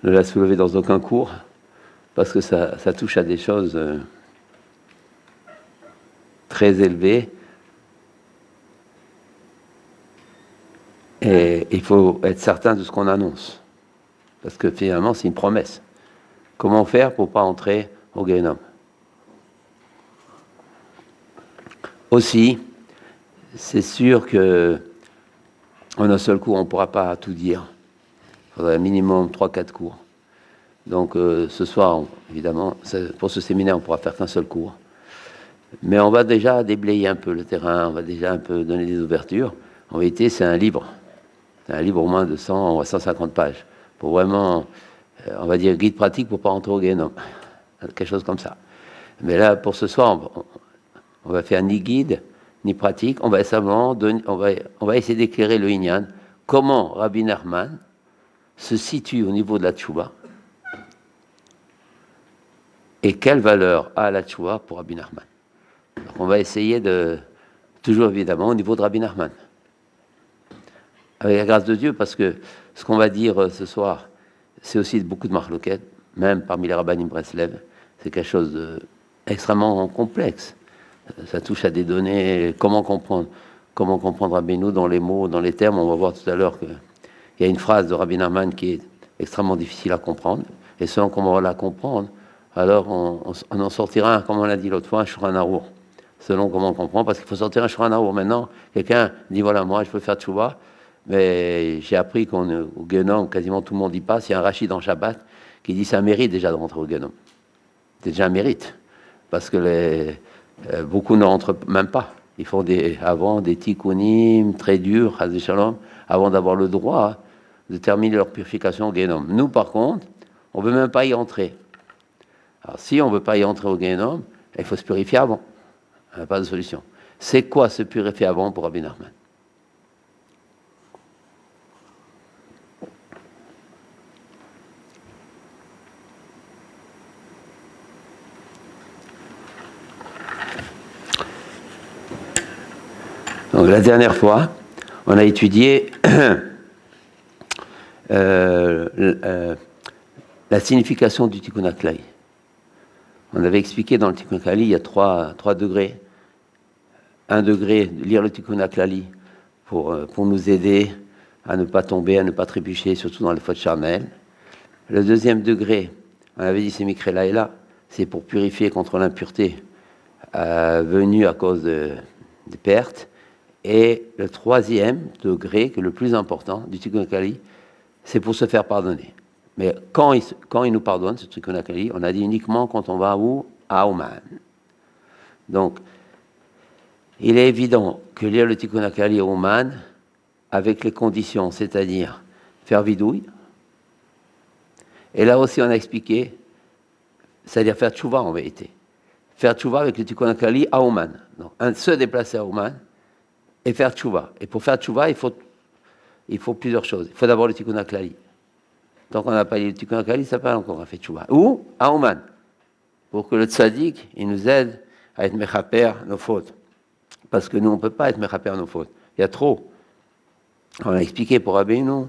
ne la soulever dans aucun cours, parce que ça touche à des choses très élevées. Et il faut être certain de ce qu'on annonce, parce que finalement, c'est une promesse. Comment faire pour ne pas entrer au Guéhénom? Aussi, c'est sûr que en un seul cours, on ne pourra pas tout dire. Il faudrait un minimum 3-4 cours. Donc ce soir, évidemment, pour ce séminaire, on ne pourra faire qu'un seul cours. Mais on va déjà déblayer un peu le terrain, on va déjà un peu donner des ouvertures. En vérité, c'est un livre. C'est un livre au moins de 100 à 150 pages. Pour vraiment, on va dire, guide pratique pour ne pas rentrer au Guéhénom. Quelque chose comme ça. Mais là, pour ce soir, on va faire ni guide, ni pratique. On va simplement on va essayer d'éclairer le Inyan. Comment Rabbi Nachman se situe au niveau de la tchouva et quelle valeur a la tchouva pour Rabbi Nachman. Donc on va essayer de, toujours évidemment, au niveau de Rabbi Nachman. Avec la grâce de Dieu, parce que ce qu'on va dire ce soir, c'est aussi beaucoup de marloquettes, même parmi les rabbinim Breslev. C'est quelque chose d'extrêmement complexe. Ça touche à des données, comment comprendre Rabbeinu dans les mots, dans les termes. On va voir tout à l'heure qu'il y a une phrase de Rabbi Nachman qui est extrêmement difficile à comprendre. Et selon comment on va la comprendre, alors on en sortira, comme on l'a dit l'autre fois, un Shulchan Arour. Selon comment on comprend, parce qu'il faut sortir un Shulchan Arour. Maintenant, quelqu'un dit, voilà, moi je peux faire tchouva, mais j'ai appris qu'au Guéhénom, quasiment tout le monde y passe. Il y a un Rachid en Shabbat qui dit, c'est un mérite déjà de rentrer au Guéhénom. C'est déjà un mérite. Parce que beaucoup ne rentrent même pas. Ils font avant des tikkunim très durs, shalom, avant d'avoir le droit de terminer leur purification au Guéhénom. Nous, par contre, on ne veut même pas y entrer. Alors, si on ne veut pas y entrer au Guéhénom, il faut se purifier avant. Il n'y a pas de solution. C'est quoi se purifier avant pour Rabbi Nachman? Donc, la dernière fois, on a étudié la signification du Tikkun HaKlali. On avait expliqué dans le Tikkun HaKlali, il y a trois degrés. Un degré, lire le Tikkun HaKlali pour nous aider à ne pas tomber, à ne pas trébucher, surtout dans les fautes charnelles. Le deuxième degré, on avait dit c'est Mikre Laïla, c'est pour purifier contre l'impureté venue à cause des pertes. Et le troisième degré, qui est le plus important du Tikkun HaKlali, c'est pour se faire pardonner. Mais quand il nous pardonne, ce Tikkun HaKlali, on a dit uniquement quand on va où? À Oman. Donc, il est évident que lire le Tikkun HaKlali à Oman, avec les conditions, c'est-à-dire faire vidouille, et là aussi on a expliqué, c'est-à-dire faire tchouva en vérité. Faire tchouva avec le Tikkun HaKlali à Oman. Donc, se déplacer à Oman et faire tchouva. Et pour faire tchouva, il faut plusieurs choses. Il faut d'abord le Tikkun HaKlali. Tant qu'on n'a pas lu le Tikkun HaKlali, ça n'a pas encore fait tchouva. Ou à Oman, pour que le tzaddik, il nous aide à être mechaper nos fautes. Parce que nous, on ne peut pas être mechaper nos fautes. Il y a trop. On a expliqué pour Rabbeinu,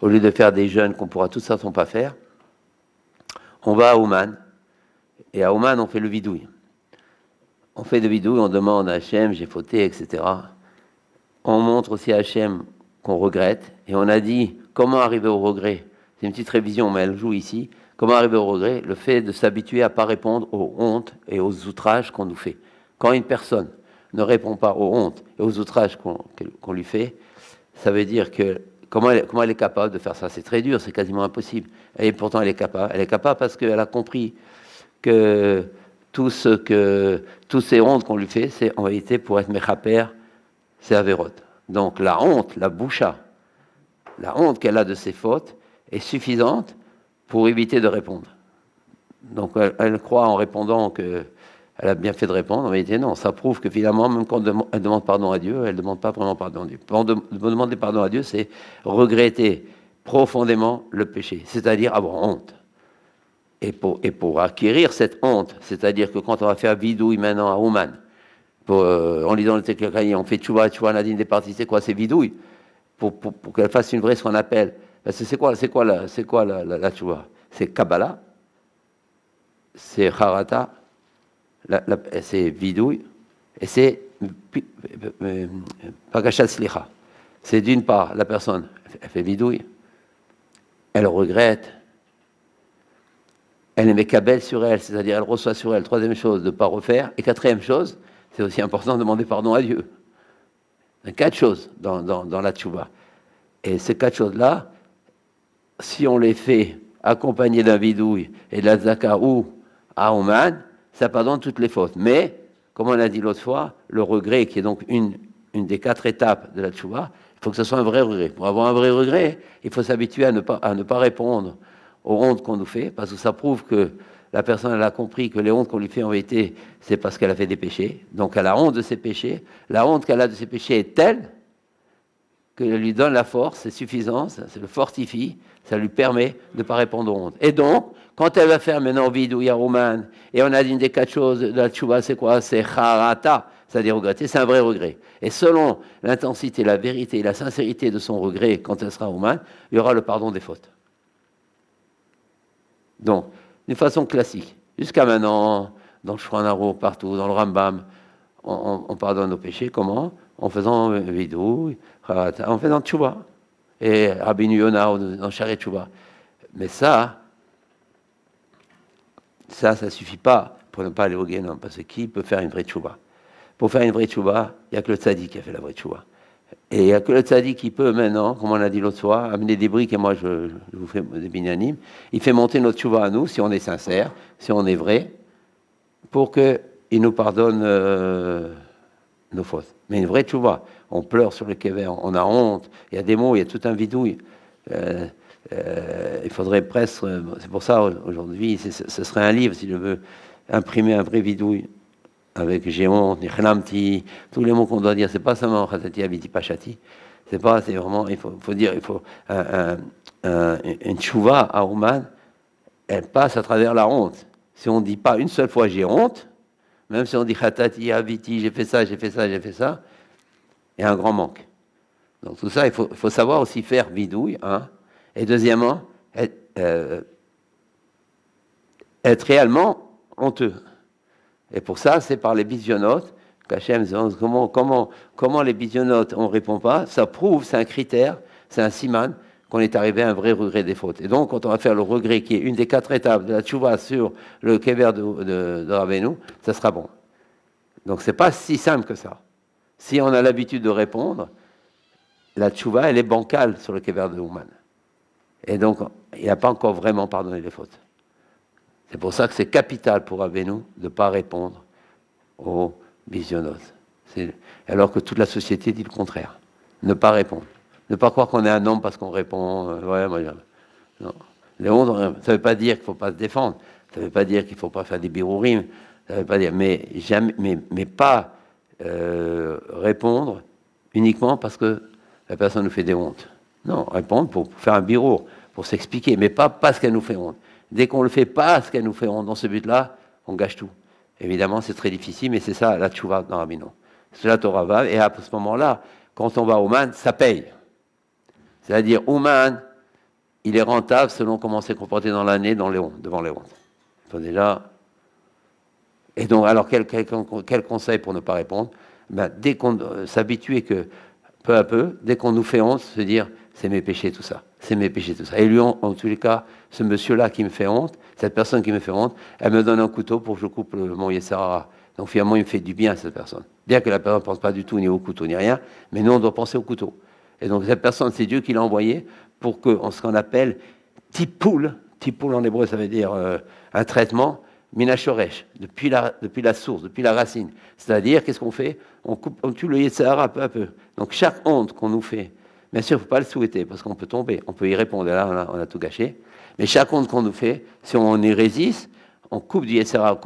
au lieu de faire des jeûnes qu'on pourra tout certainement pas faire, on va à Oman. Et à Oman, on fait le vidouille. On fait le vidouille, on demande à Hachem, j'ai fauté, etc. On montre aussi à Hachem qu'on regrette. Et on a dit, comment arriver au regret? C'est une petite révision, mais elle joue ici. Comment arriver au regret? Le fait de s'habituer à ne pas répondre aux hontes et aux outrages qu'on nous fait. Quand une personne ne répond pas aux hontes et aux outrages qu'on lui fait, ça veut dire que comment elle est capable de faire ça? C'est très dur, c'est quasiment impossible. Et pourtant, elle est capable. Elle est capable parce qu'elle a compris que tous ces hontes qu'on lui fait, c'est en réalité pour être mechaper, c'est averot. Donc la honte, la boucha, la honte qu'elle a de ses fautes est suffisante pour éviter de répondre. Donc elle croit en répondant qu'elle a bien fait de répondre, mais non, ça prouve que finalement, même quand elle demande pardon à Dieu, elle ne demande pas vraiment pardon à Dieu. Demander pardon à Dieu, c'est regretter profondément le péché, c'est-à-dire avoir honte. Et pour acquérir cette honte, c'est-à-dire que quand on va faire vidouille maintenant à Ouman, en lisant le Tikkun HaKlali, on fait tchouva, nadine des parties, c'est quoi? C'est vidouille. Pour qu'elle fasse une vraie, ce qu'on appelle Parce que c'est quoi la tchouva? C'est Kabbalah, c'est Harata, c'est Vidouille, et c'est Pagashat Slicha. C'est d'une part, la personne, elle fait Vidouille, elle regrette, elle est mécabelle sur elle, c'est-à-dire elle reçoit sur elle. Troisième chose, de ne pas refaire. Et quatrième chose, c'est aussi important de demander pardon à Dieu. Il y a 4 choses dans la tchouva. Et ces 4 choses-là, si on les fait accompagner d'un vidouille et de la zaka ou à Oman, ça pardonne toutes les fautes. Mais, comme on l'a dit l'autre fois, le regret, qui est donc une des 4 étapes de la tchouva, il faut que ce soit un vrai regret. Pour avoir un vrai regret, il faut s'habituer à ne pas répondre aux hontes qu'on nous fait, parce que ça prouve que la personne elle a compris que les hontes qu'on lui fait en vérité, c'est parce qu'elle a fait des péchés. Donc elle a honte de ses péchés. La honte qu'elle a de ses péchés est telle qu'elle lui donne la force, c'est suffisant, ça le fortifie, ça lui permet de ne pas répondre aux hontes. Et donc, quand elle va faire maintenant vidou yarouman, et on a dit une des 4 choses de la tchouva, c'est quoi? C'est charata, c'est-à-dire regretter, c'est un vrai regret. Et selon l'intensité, la vérité et la sincérité de son regret, quand elle sera ouman, il y aura le pardon des fautes. Donc, d'une façon classique, jusqu'à maintenant, dans le Shulchan Aruch, partout, dans le Rambam, on pardonne nos péchés, comment? En faisant vidou, en faisant tchouva. Et Rabbeinu Yonah dans Sharet Tchouva. Mais ça suffit pas pour ne pas aller au Guénom, parce que qui peut faire une vraie tchouva? Pour faire une vraie tchouva, il n'y a que le tzaddik qui a fait la vraie tchouva. Et il n'y a que le tzaddik qui peut maintenant, comme on l'a dit l'autre soir, amener des briques, et moi je vous fais des binyanim, il fait monter notre tchouva à nous, si on est sincère, si on est vrai, pour qu'il nous pardonne nos fautes. Mais une vraie tchouva, on pleure sur le kéver, on a honte, il y a des mots, il y a tout un vidouille. Il faudrait presque, c'est pour ça aujourd'hui, ce serait un livre, si je veux, imprimer un vrai vidouille, avec j'ai honte, nichlamti, tous les mots qu'on doit dire, c'est pas seulement chatati aviti pachati, c'est vraiment, il faut dire, il faut une tchouva à Ouman, elle passe à travers la honte. Si on ne dit pas une seule fois j'ai honte, même si on dit chatati aviti, j'ai fait ça, il y a un grand manque. Donc tout ça, il faut savoir aussi faire vidouille, hein. Et deuxièmement, être réellement honteux. Et pour ça, c'est par les bisionotes qu'Hachem dit comment les bisionotes, on ne répond pas, ça prouve, c'est un critère, c'est un siman, qu'on est arrivé à un vrai regret des fautes. Et donc, quand on va faire le regret, qui est une des 4 étapes de la tchouva sur le kéver de Rabbeinu, ça sera bon. Donc, c'est pas si simple que ça. Si on a l'habitude de répondre, la tchouva, elle est bancale sur le kéver de Ouman. Et donc, il n'a pas encore vraiment pardonné les fautes. C'est pour ça que c'est capital pour Rabbeinu de ne pas répondre aux bisionotes. Alors que toute la société dit le contraire. Ne pas répondre. Ne pas croire qu'on est un homme parce qu'on répond. Non. Les hontes, ça ne veut pas dire qu'il ne faut pas se défendre. Ça ne veut pas dire qu'il ne faut pas faire des birourim. Ça veut pas dire, mais pas répondre uniquement parce que la personne nous fait des hontes. Non, répondre pour faire un bureau, pour s'expliquer, mais pas parce qu'elle nous fait honte. Dès qu'on ne le fait pas parce qu'elle nous fait honte dans ce but-là, on gâche tout. Évidemment, c'est très difficile, mais c'est ça, la tchouva dans Rabbeinu. C'est la Torah va, et à ce moment-là, quand on va au Man, ça paye. C'est-à-dire, Ouman, il est rentable selon comment on s'est comporté dans l'année devant les hontes. Il faut déjà... Et donc, alors, quel conseil pour ne pas répondre? Dès qu'on s'habitue que, peu à peu, dès qu'on nous fait honte, se dire, c'est mes péchés, tout ça. C'est mes péchés, tout ça. Et lui, en tous les cas, ce monsieur-là qui me fait honte, cette personne qui me fait honte, elle me donne un couteau pour que je coupe mon Yessara. Donc, finalement, il me fait du bien, cette personne. Bien que la personne ne pense pas du tout ni au couteau, ni rien, mais nous, on doit penser au couteau. Et donc, cette personne, c'est Dieu qui l'a envoyé pour ce qu'on appelle tipoul. Tipoul en hébreu, ça veut dire un traitement, minachoresh, depuis la source, depuis la racine. C'est-à-dire, qu'est-ce qu'on fait? On tue le Yessara peu à peu. Donc, chaque honte qu'on nous fait, bien sûr, il ne faut pas le souhaiter, parce qu'on peut tomber, on peut y répondre, et là, on a tout gâché. Mais chaque honte qu'on nous fait, si on y résiste, on coupe du Yessara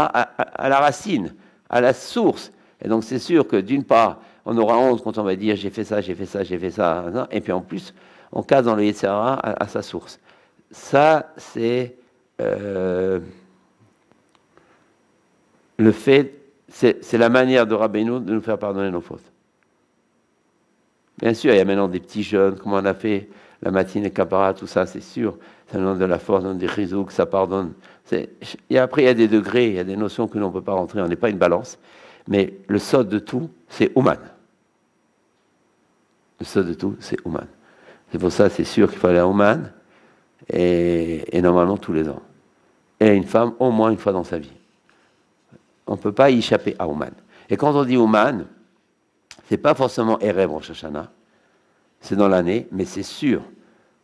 à la racine, à la source. Et donc, c'est sûr que, d'une part, on aura honte quand on va dire j'ai fait ça, et puis en plus, on casse dans le Yessara à sa source. Ça, c'est le fait, c'est la manière de Rabbeinu de nous faire pardonner nos fautes. Bien sûr, il y a maintenant des petits jeunes, comme on a fait la matinée capara, tout ça, c'est sûr. Ça donne de la force, ça donne des réseaux, que ça pardonne. Et après, il y a des degrés, il y a des notions que l'on ne peut pas rentrer, on n'est pas une balance. Mais le sod de tout, c'est Ouman. Le sod de tout, c'est Ouman. C'est pour ça, c'est sûr qu'il faut aller à Ouman, et normalement tous les ans. Et une femme, au moins une fois dans sa vie. On ne peut pas y échapper à Ouman. Et quand on dit Ouman, c'est pas forcément Erev Rosh Hashanah, c'est dans l'année, mais c'est sûr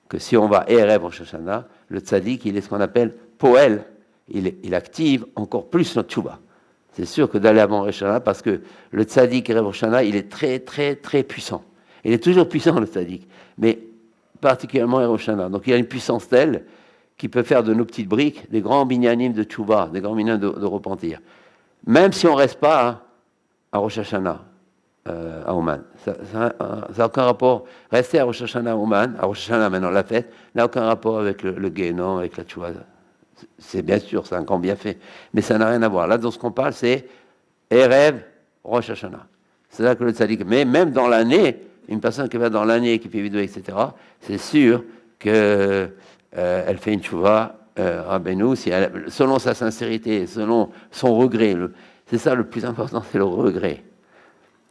que si on va Erev Rosh Hashanah, le tzaddik, il est ce qu'on appelle Poel, il active encore plus notre tchouba. C'est sûr que d'aller avant Rosh Hashanah, parce que le tzaddik Erev Rosh Hashanah, il est très, très, très puissant. Il est toujours puissant, le tzaddik, mais particulièrement Erev Rosh Hashanah. Donc il a une puissance telle qui peut faire de nos petites briques des grands binyanim de tchouba, des grands binyanim de repentir. Même si on ne reste pas à Rosh Hashanah, à Ouman. Ça n'a aucun rapport. Rester à Rosh Hashanah, à Ouman, à Rosh Hashanah maintenant, la fête, n'a aucun rapport avec le Guénon, avec la tchouva. C'est bien sûr, c'est un grand bienfait, mais ça n'a rien à voir. Là, dans ce qu'on parle, c'est Erev, Rosh Hashanah. C'est là que le tzaddik. Mais même dans l'année, une personne qui va dans l'année, qui fait vidéo, etc., c'est sûr qu'elle fait une tchouva, Rabbeinu, selon sa sincérité, selon son regret. C'est ça le plus important, c'est le regret.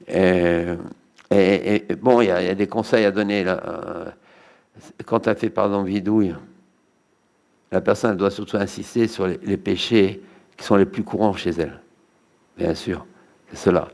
Et bon, il y a des conseils à donner là. Quand elle fait vidouille, la personne doit surtout insister sur les péchés qui sont les plus courants chez elle. Bien sûr, c'est cela.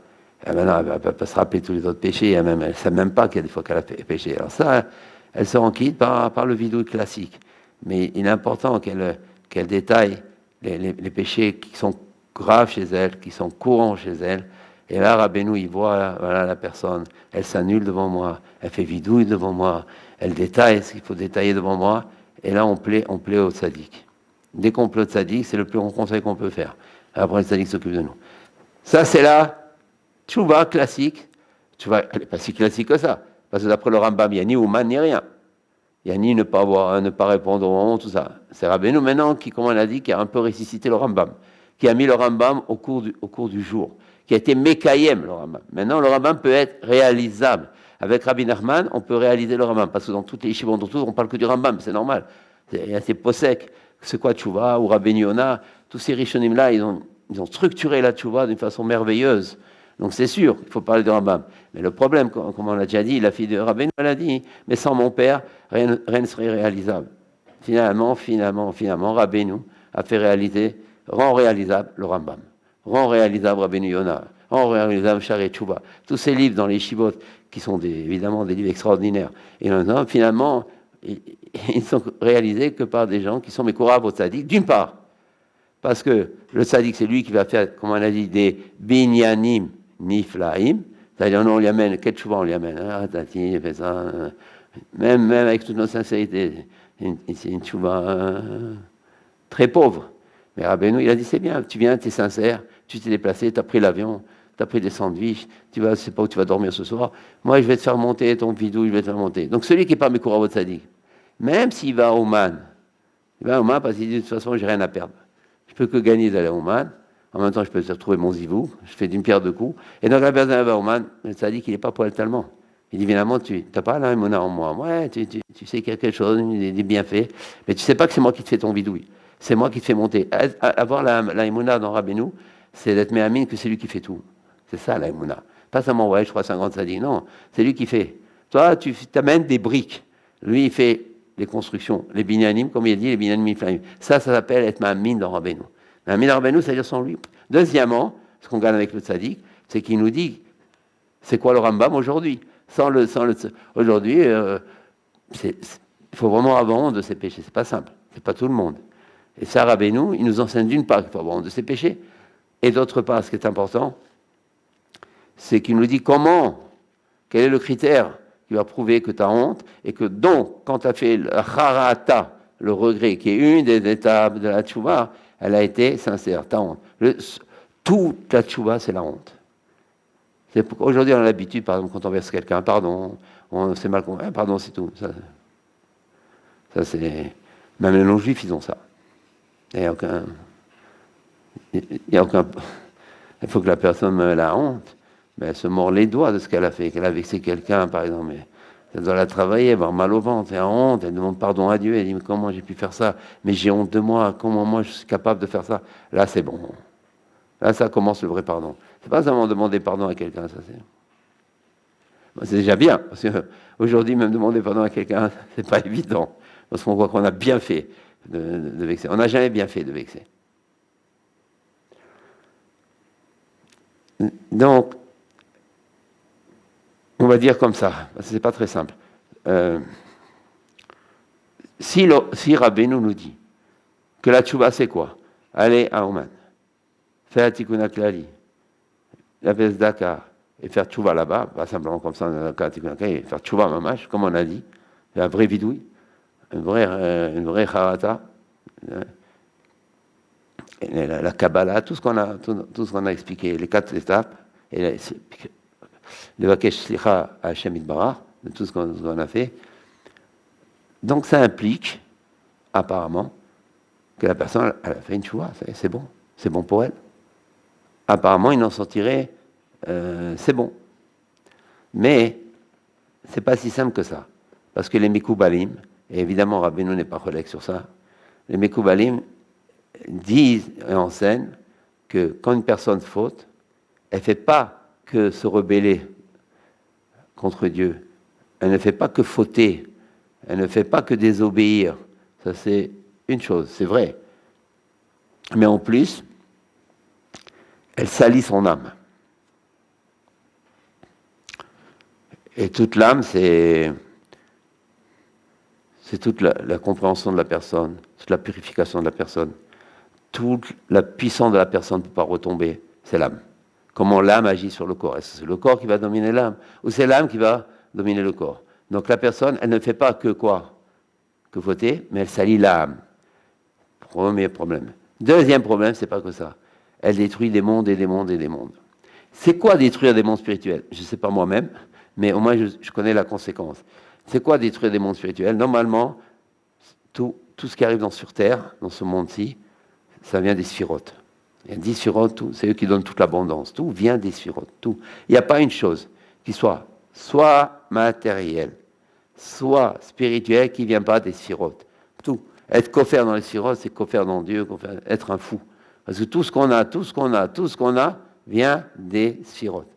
Et maintenant, elle ne va pas se rappeler tous les autres péchés. Elle ne sait même pas qu'il y a des fois qu'elle a fait péché. Alors ça, elle se rend quitte par le vidouille classique. Mais il est important qu'elle détaille les péchés qui sont graves chez elle, qui sont courants chez elle. Et là, Rabbeinu, il voit voilà, la personne, elle s'annule devant moi, elle fait vidouille devant moi, elle détaille ce qu'il faut détailler devant moi, et là, on plaît au tzaddik. Dès qu'on plaît au tzaddik, c'est le plus grand conseil qu'on peut faire. Après, le tzaddik s'occupe de nous. Ça, c'est la tchouva classique. Tchouva, elle n'est pas si classique que ça. Parce que d'après le Rambam, il n'y a ni Ouman, ni rien. Il n'y a ni ne pas répondre au moment, tout ça. C'est Rabbeinu maintenant qui, comme on l'a dit, qui a un peu ressuscité le Rambam, qui a mis le Rambam au cours du jour, qui a été Mekayem, le Rambam. Maintenant, le Rambam peut être réalisable. Avec Rabbi Nachman, on peut réaliser le Rambam, parce que dans toutes les yeshivot, on parle que du Rambam, c'est normal. Il y a ces posek, c'est quoi Tchouva, ou Rabbi Yonah, tous ces rishonim-là, ils ont structuré la Tchouva d'une façon merveilleuse. Donc c'est sûr, il faut parler du Rambam. Mais le problème, comme on l'a déjà dit, la fille de Rabbeinu, elle a dit, mais sans mon père, rien ne serait réalisable. Finalement, Rabbeinu a fait rend réalisable le Rambam, rend réalisable Rabbeinu Yonah, rend réalisable Sharet Tchouva. Tous ces livres dans les Shivot, qui sont évidemment des livres extraordinaires. Et maintenant, finalement, ils sont réalisés que par des gens qui sont Mekourav au tzaddik, d'une part, parce que le tzaddik, c'est lui qui va faire, comme on a dit, des binyanim niflaim, c'est-à-dire, non, on lui amène, quel tchouva on lui amène, il fait ça, même avec toute notre sincérité, c'est une tchouva très pauvre. Mais Rabbeinu, il a dit, c'est bien, tu viens, tu es sincère, tu t'es déplacé, tu as pris l'avion, tu as pris des sandwichs, tu ne sais pas où tu vas dormir ce soir, moi je vais te faire monter ton vidou, je vais te faire monter. Donc celui qui n'est pas Mekourav tzaddik, même s'il va au Man, il va au Man parce qu'il dit, de toute façon, j'ai rien à perdre. Je peux que gagner d'aller au Man, en même temps je peux retrouver mon zivou, je fais d'une pierre deux coups, et donc la personne va au Man, le tzaddik, il n'est pas poil tellement. Il dit, évidemment, tu n'as pas la émouna en moi. Ouais, tu sais qu'il y a quelque chose, des bienfaits, mais tu ne sais pas que c'est moi qui te fais ton vidouille. C'est moi qui te fais monter. Avoir la émouna dans Rabbeinu, c'est d'être méhamine que c'est lui qui fait tout. C'est ça la émouna. Pas seulement, ouais, je crois 50 tzaddik. Non, c'est lui qui fait. Toi, tu t'amènes des briques. Lui, il fait les constructions, les binyanim, comme il a dit, les binyanim miflaim. Ça s'appelle être méhamine dans Rabbeinu. Méhamine dans Rabbeinu, c'est-à-dire sans lui. Deuxièmement, ce qu'on gagne avec le tzaddik, c'est qu'il nous dit, c'est quoi le Rambam aujourd'hui? Aujourd'hui, il faut vraiment avoir honte de ses péchés. C'est pas simple. C'est pas tout le monde. Et ça, Rabbeinu, il nous enseigne d'une part qu'il faut avoir honte de ses péchés, et d'autre part, ce qui est important, c'est qu'il nous dit quel est le critère qui va prouver que tu as honte, et que donc, quand tu as fait le harata, le regret, qui est une des étapes de la tchouva, elle a été sincère, tu as honte. Toute la tchouva, c'est la honte. Aujourd'hui, on a l'habitude, par exemple, quand on verse quelqu'un, pardon, on s'est mal compris, pardon, c'est tout. Ça c'est... Même les non-juifs, ils ont ça. Il n'y a aucun... Il faut que la personne ait la honte, mais elle se mord les doigts de ce qu'elle a fait, qu'elle a vexé quelqu'un, par exemple. Ça doit la travailler, avoir mal au ventre, et honte, elle demande pardon à Dieu, elle dit mais comment j'ai pu faire ça? Mais j'ai honte de moi, comment moi je suis capable de faire ça? Là c'est bon. Là ça commence le vrai pardon. C'est pas seulement demander pardon à quelqu'un, ça c'est déjà bien, parce qu'aujourd'hui même demander pardon à quelqu'un, c'est pas évident, parce qu'on voit qu'on a bien fait de vexer. On n'a jamais bien fait de vexer. Donc, on va dire comme ça, parce que c'est pas très simple. Si Rabbeinu nous dit que la tchouba c'est quoi? Aller à Oman, faire Tikkun Klali, la Vesdaka, et faire tchouba là-bas, pas simplement comme ça, et faire tchouba mamash, comme on a dit, un vrai vidouille, une vraie charata, la Kabbalah, tout ce qu'on a expliqué, les 4 étapes, et le Vakesh Slicha à Hashem Itbarach, de tout ce qu'on a fait. Donc ça implique, apparemment, que la personne elle a fait une choix, c'est bon pour elle. Apparemment, il en sortirait, c'est bon. Mais c'est pas si simple que ça, parce que les Mekoubalim, et évidemment Rabbeinu n'est pas collègue sur ça, les Mekoubalim disent et enseignent que quand une personne faute, elle ne fait pas que se rebeller contre Dieu, elle ne fait pas que fauter, elle ne fait pas que désobéir. Ça c'est une chose, c'est vrai. Mais en plus, elle salit son âme. Et toute l'âme, c'est toute la compréhension de la personne, toute la purification de la personne, toute la puissance de la personne ne peut pas retomber, c'est l'âme. Comment l'âme agit sur le corps. Est-ce que c'est le corps qui va dominer l'âme ou c'est l'âme qui va dominer le corps? Donc la personne, elle ne fait pas que quoi? Que fauter, mais elle salit l'âme. Premier problème. Deuxième problème, c'est pas que ça. Elle détruit des mondes et des mondes et des mondes. C'est quoi détruire des mondes spirituels? Je ne sais pas moi-même, mais au moins je connais la conséquence. C'est quoi détruire des mondes spirituels? Normalement, tout ce qui arrive sur Terre, dans ce monde-ci, ça vient des sphirotes. Il y a 10 sphirotes, c'est eux qui donnent toute l'abondance. Tout vient des sphirotes. Tout. Il n'y a pas une chose qui soit matérielle, soit spirituelle, qui ne vient pas des sphirotes. Tout. Être coffert dans les sphirotes, c'est coffert dans Dieu, être un fou. Parce que tout ce qu'on a vient des sphirotes.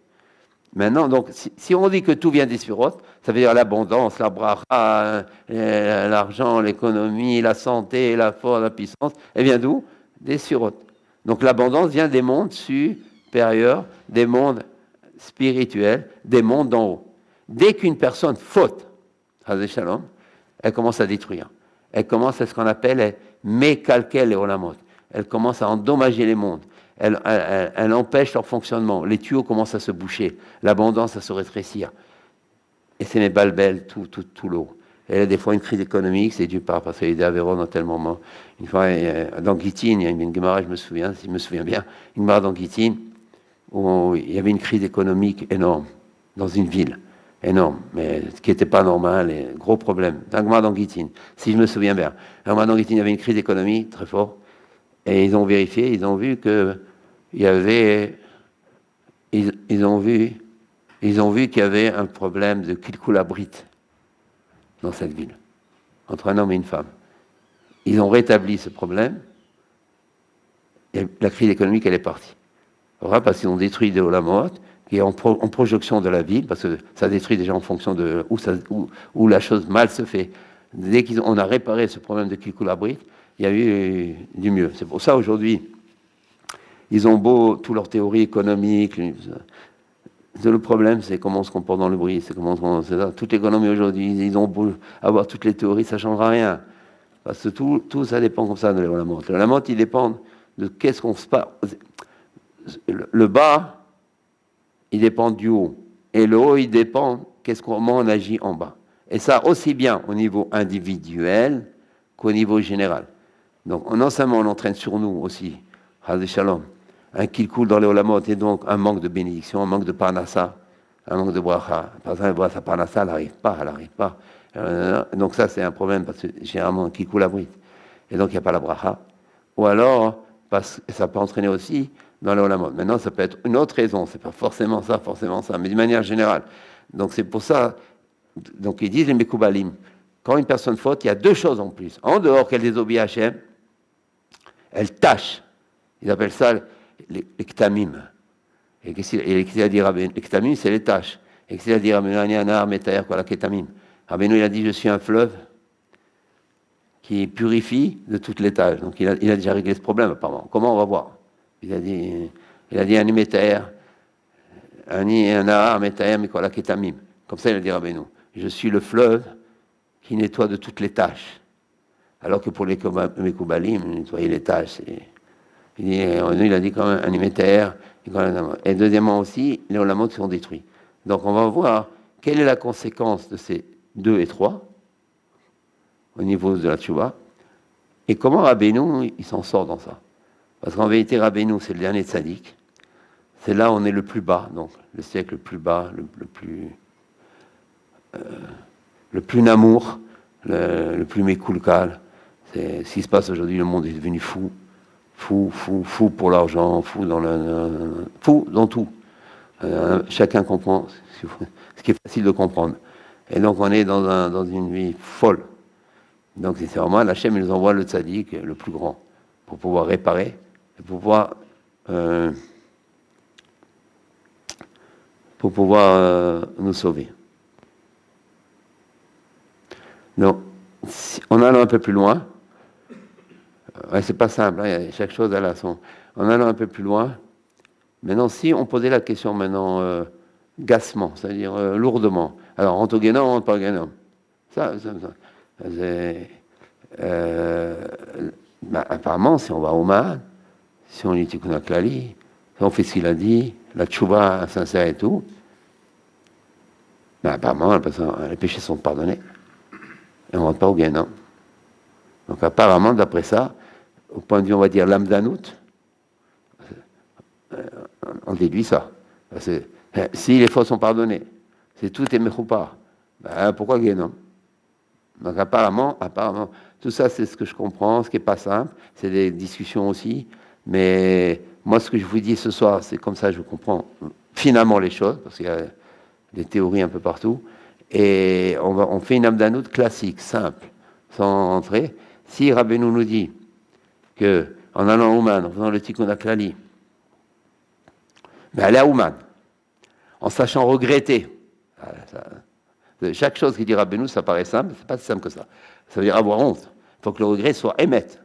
Maintenant, donc, si on dit que tout vient des sphirotes, ça veut dire l'abondance, la bracha, l'argent, l'économie, la santé, la force, la puissance, elle vient d'où? Des sphirotes. Donc l'abondance vient des mondes supérieurs, des mondes spirituels, des mondes d'en haut. Dès qu'une personne faute, Shalom, elle commence à détruire. Elle commence à ce qu'on appelle mécalquel et olamot. Elle commence à endommager les mondes. Elle empêche leur fonctionnement. Les tuyaux commencent à se boucher. L'abondance à se rétrécir. Et c'est mes balbelles, tout l'eau. Elle a des fois une crise économique, c'est dû parce qu'il y a des Aveyron dans tel moment. Une fois, dans Gittin, il y a une Gemara, je me souviens bien, une Gemara dans Gittin, où il y avait une crise économique énorme, dans une ville, énorme, mais ce qui n'était pas normal, et gros problème. Dans Gemara dans Gittin, si je me souviens bien. Gemara dans Gittin, il y avait une crise économique très forte, et ils ont vérifié, ils ont vu que il y avait, ils ont vu qu'il y avait un problème de kilkulabrit dans cette ville, entre un homme et une femme. Ils ont rétabli ce problème, et la crise économique, elle est partie. Voilà, parce qu'ils ont détruit des olamot, qui est en projection de la ville, parce que ça détruit déjà en fonction de où la chose mal se fait. Dès qu'on a réparé ce problème de kilkulabrit, il y a eu du mieux. C'est pour ça, aujourd'hui, ils ont beau, toutes leurs théories économiques, le problème, c'est comment on se comporte dans le bruit, c'est comment toute l'économie aujourd'hui, ils ont beau avoir toutes les théories, ça ne changera rien. Parce que tout ça dépend comme ça de l'olamot. L'olamot, il dépend de qu'est-ce qu'on se passe. Le bas, il dépend du haut. Et le haut, il dépend comment on agit en bas. Et ça, aussi bien au niveau individuel qu'au niveau général. Donc, non seulement on entraîne sur nous aussi, Haz Shalom, un qui coule dans les olamot, et donc un manque de bénédiction, un manque de parnassa, un manque de bracha. Par exemple, sa parnassa, elle n'arrive pas. Donc ça, c'est un problème, parce que généralement, un qui coule abrite. Et donc, il n'y a pas la bracha. Ou alors, parce que ça peut entraîner aussi dans les olamot. Maintenant, ça peut être une autre raison, c'est pas forcément ça, mais d'une manière générale. Donc, c'est pour ça, Donc ils disent les Mekoubalim, quand une personne faute, il y a deux choses en plus. En dehors qu'elle désobéit à Hachem, elle tâche. Ils appellent ça les ktamim. Et qu'est-ce qu'il a dit Rabbeinu? Les ktamim, c'est les tâches. Et qu'est-ce qu'il a dit Rabbeinu? Rabbeinu, il a dit, je suis un fleuve qui purifie de toutes les tâches. Donc il a déjà réglé ce problème, apparemment. Comment on va voir? Il a dit un imetaer, un nahar metaer, mais quoi, la ketamim. Comme ça, il a dit Rabbeinu. Je suis le fleuve qui nettoie de toutes les tâches. Alors que pour les Mekoubalim, nettoyer les tâches, il a dit quand même un imetaer. Et deuxièmement aussi, les olamot sont détruits. Donc on va voir quelle est la conséquence de ces 2 et 3 au niveau de la tchouva et comment Rabbeinu il s'en sort dans ça. Parce qu'en vérité, Rabbeinu, c'est le dernier tzaddik. C'est là où on est le plus bas, donc le siècle le plus bas, le plus namour, le plus mékoulkal. C'est ce qui se passe aujourd'hui, le monde est devenu fou. Fou pour l'argent, fou dans tout. Chacun comprend ce qui est facile de comprendre. Et donc on est dans une vie folle. Donc c'est vraiment l'Hachem, il nous envoie le tzaddik, le plus grand, pour pouvoir réparer, et pour pouvoir nous sauver. Donc, en allant un peu plus loin, c'est pas simple, hein, chaque chose a son. En allant un peu plus loin, maintenant, si on posait la question maintenant gassement, c'est-à-dire lourdement, alors rentre au Guénom, rentre pas au Guénom. Ça. Apparemment, si on va au Man, si on lit Tikkun HaKlali, si on fait ce qu'il a dit, la tchouba sincère et tout, apparemment, les péchés sont pardonnés. Et on ne rentre pas au Guénom. Donc apparemment, d'après ça, au point de vue, on va dire, l'Amdanout, on déduit ça. Si les fautes sont pardonnées, si tout est mechoupa, pourquoi Guénom? Donc apparemment, tout ça c'est ce que je comprends, ce qui n'est pas simple, c'est des discussions aussi, mais moi ce que je vous dis ce soir, c'est comme ça je comprends finalement les choses, parce qu'il y a des théories un peu partout, et on fait une Amdanout classique, simple, sans entrer. Si Rabbeinu nous dit que en allant à Ouman, en faisant le Tikkun HaKlali, mais aller à Ouman, en sachant regretter, chaque chose qui dit Rabbeinu, ça paraît simple, c'est pas si simple que ça. Ça veut dire avoir honte. Il faut que le regret soit émette,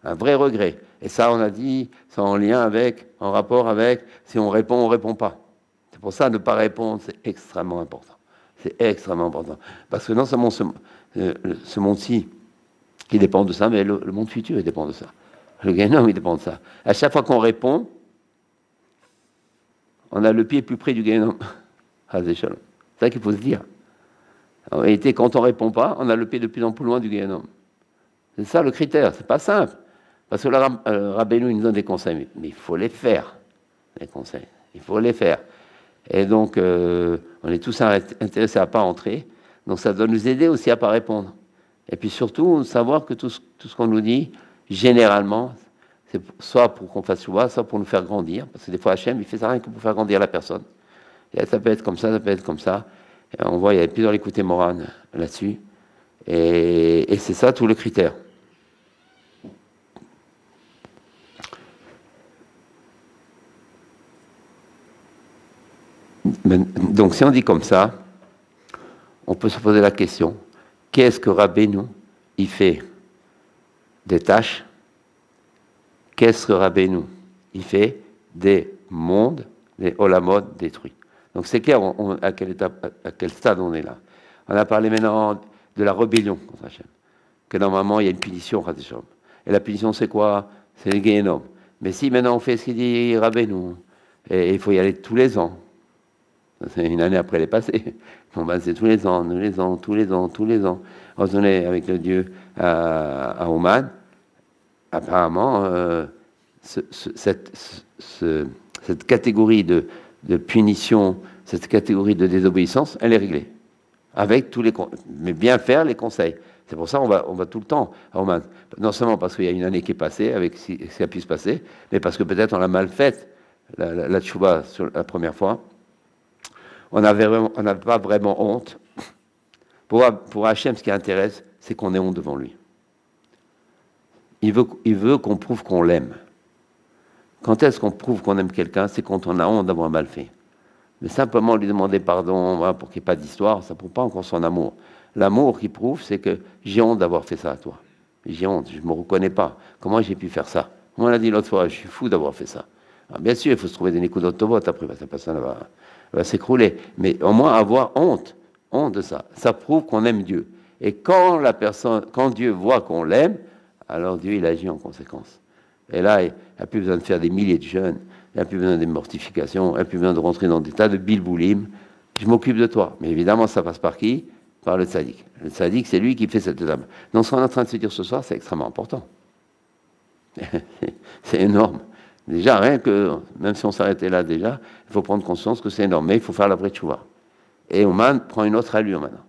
un vrai regret. Et ça, on a dit, c'est en lien avec, en rapport avec, si on répond pas. C'est pour ça, ne pas répondre, c'est extrêmement important. C'est extrêmement important. Parce que non seulement ce monde-ci, qui dépend de ça, mais le monde futur, il dépend de ça. Le Guénom, il dépend de ça. À chaque fois qu'on répond, on a le pied plus près du Guénom. C'est ça qu'il faut se dire. En réalité, quand on ne répond pas, on a le pied de plus en plus loin du Guénom. C'est ça le critère, c'est pas simple. Parce que Rabbeinu il nous donne des conseils, mais il faut les faire, les conseils. Il faut les faire. Et donc, on est tous intéressés à ne pas entrer. Donc, ça doit nous aider aussi à ne pas répondre. Et puis surtout, savoir que tout ce qu'on nous dit, généralement, c'est soit pour qu'on fasse chouva, soit pour nous faire grandir. Parce que des fois, Hachem, il fait ça rien que pour faire grandir la personne. Et ça peut être comme ça peut être comme ça. Et on voit, il y a plusieurs écoutés Moran là-dessus. Et c'est ça tout le critère. Donc si on dit comme ça, on peut se poser la question, qu'est-ce que Rabbeinu il fait des tâches? Qu'est-ce que Rabbeinu il fait des mondes, des olamot détruits? Donc c'est clair à quel stade on est là. On a parlé maintenant de la rébellion contre Hachem, que normalement il y a une punition. Et la punition c'est quoi? C'est le Guénom. Mais si maintenant on fait ce qu'il dit Rabbeinu, et il faut y aller tous les ans, c'est une année après elle est passée, c'est tous les ans. On se donnait avec le Dieu à Ouman. Apparemment, cette catégorie de punition, cette catégorie de désobéissance, elle est réglée. Avec tous les mais bien faire les conseils. C'est pour ça qu'on va tout le temps à Ouman. Non seulement parce qu'il y a une année qui est passée avec ce qui a pu se passer, mais parce que peut-être on l'a mal faite, la tchouba sur la première fois. On n'avait pas vraiment honte Pour Hachem, ce qui intéresse, c'est qu'on ait honte devant lui. Il veut qu'on prouve qu'on l'aime. Quand est-ce qu'on prouve qu'on aime quelqu'un? C'est quand on a honte d'avoir mal fait. Mais simplement lui demander pardon, voilà, pour qu'il n'y ait pas d'histoire, ça ne prouve pas encore son amour. L'amour qui prouve, c'est que j'ai honte d'avoir fait ça à toi. J'ai honte, je ne me reconnais pas. Comment j'ai pu faire ça? On l'a dit l'autre fois, je suis fou d'avoir fait ça. Alors, bien sûr, il faut se trouver des Nikoudot Tovot, après, cette personne va s'écrouler. Mais au moins avoir honte de ça. Ça prouve qu'on aime Dieu. Et quand Dieu voit qu'on l'aime, alors Dieu, il agit en conséquence. Et là, il n'a plus besoin de faire des milliers de jeûnes, il n'a plus besoin de mortifications, il n'a plus besoin de rentrer dans des tas de bilboulim. Je m'occupe de toi. Mais évidemment, ça passe par qui? Par le tzaddik. Le tzaddik, c'est lui qui fait cette étape. Donc, ce qu'on est en train de se dire ce soir, c'est extrêmement important. C'est énorme. Déjà, rien que, même si on s'arrêtait là déjà, il faut prendre conscience que c'est énorme. Mais il faut faire la vraie tchouva. Et Ouman prend une autre allure maintenant.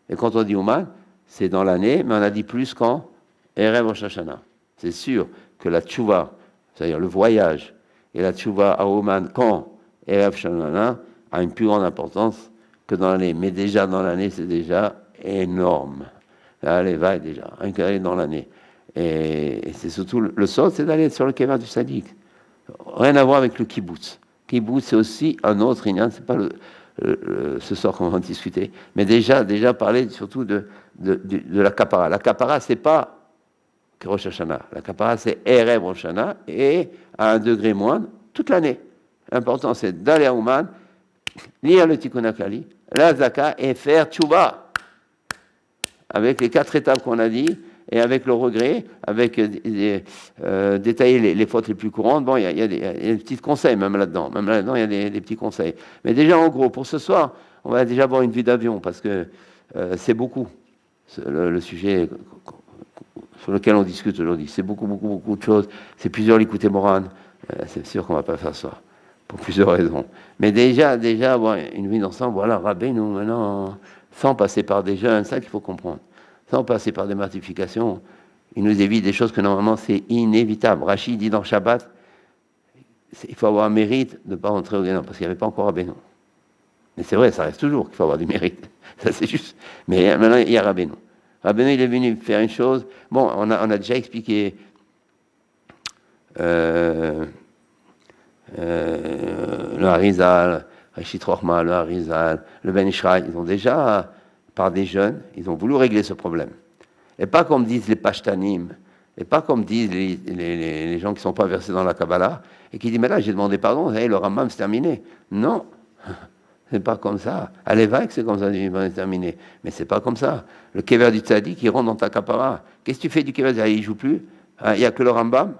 Et quand on dit Ouman, c'est dans l'année, mais on a dit plus quand Erev Rosh Hashanah. C'est sûr que la tchouva, c'est-à-dire le voyage, et la tchouva à Ouman quand Erev Rosh Hashanah a une plus grande importance que dans l'année. Mais déjà dans l'année, c'est déjà énorme. Là, les vagues déjà, un carré dans l'année. Et c'est surtout le sort, c'est d'aller sur le kever du tzaddik. Rien à voir avec le kibbutz. Kibbutz, c'est aussi un autre inyan, c'est pas ce soir qu'on va en discuter, mais déjà parler surtout de la kapara. La kapara, c'est pas que Rosh Hashanah. La kapara, c'est Erev Rosh Hashanah et à un degré moindre toute l'année. L'important, c'est d'aller à Ouman, lire le Tikkun HaKlali, la Zaka et faire tchouva avec les 4 étapes qu'on a dit et avec le regret, avec détailler les fautes les plus courantes. Bon, il y a des petits conseils même là-dedans. Même là-dedans, il y a des petits conseils. Mais déjà, en gros, pour ce soir, on va déjà avoir une vue d'avion parce que c'est beaucoup le sujet sur lequel on discute aujourd'hui. C'est beaucoup de choses. C'est plusieurs Likutei Moran. C'est sûr qu'on ne va pas faire ça pour plusieurs raisons. Mais déjà avoir une vie d'ensemble, voilà, Rabbeinu, maintenant, sans passer par des jeunes, c'est ça qu'il faut comprendre. Sans passer par des mortifications, il nous évite des choses que normalement c'est inévitable. Rachid dit dans Shabbat, il faut avoir un mérite de ne pas rentrer au Guénon, parce qu'il n'y avait pas encore Rabbeinu. Mais c'est vrai, ça reste toujours qu'il faut avoir du mérite. Ça c'est juste. Mais maintenant il y a Rabbeinu. Rabbeinu, il est venu faire une chose. Bon, on a déjà expliqué le Harizal, Rachid Rochma, le Harizal, le Ben Ishraï, ils ont déjà, par des jeunes, ils ont voulu régler ce problème. Et pas comme disent les Pashtanim, et pas comme disent les gens qui ne sont pas versés dans la Kabbalah, et qui disent, mais là, j'ai demandé pardon, hey, le Rambam, c'est terminé. Non, c'est pas comme ça. À l'évêque, c'est comme ça, c'est terminé. Mais c'est pas comme ça. Le Kever du Tzadik, il rentre dans ta Kapara. Qu'est-ce que tu fais du Kever du Tzadik? Il ne joue plus. Il n'y a que le Rambam.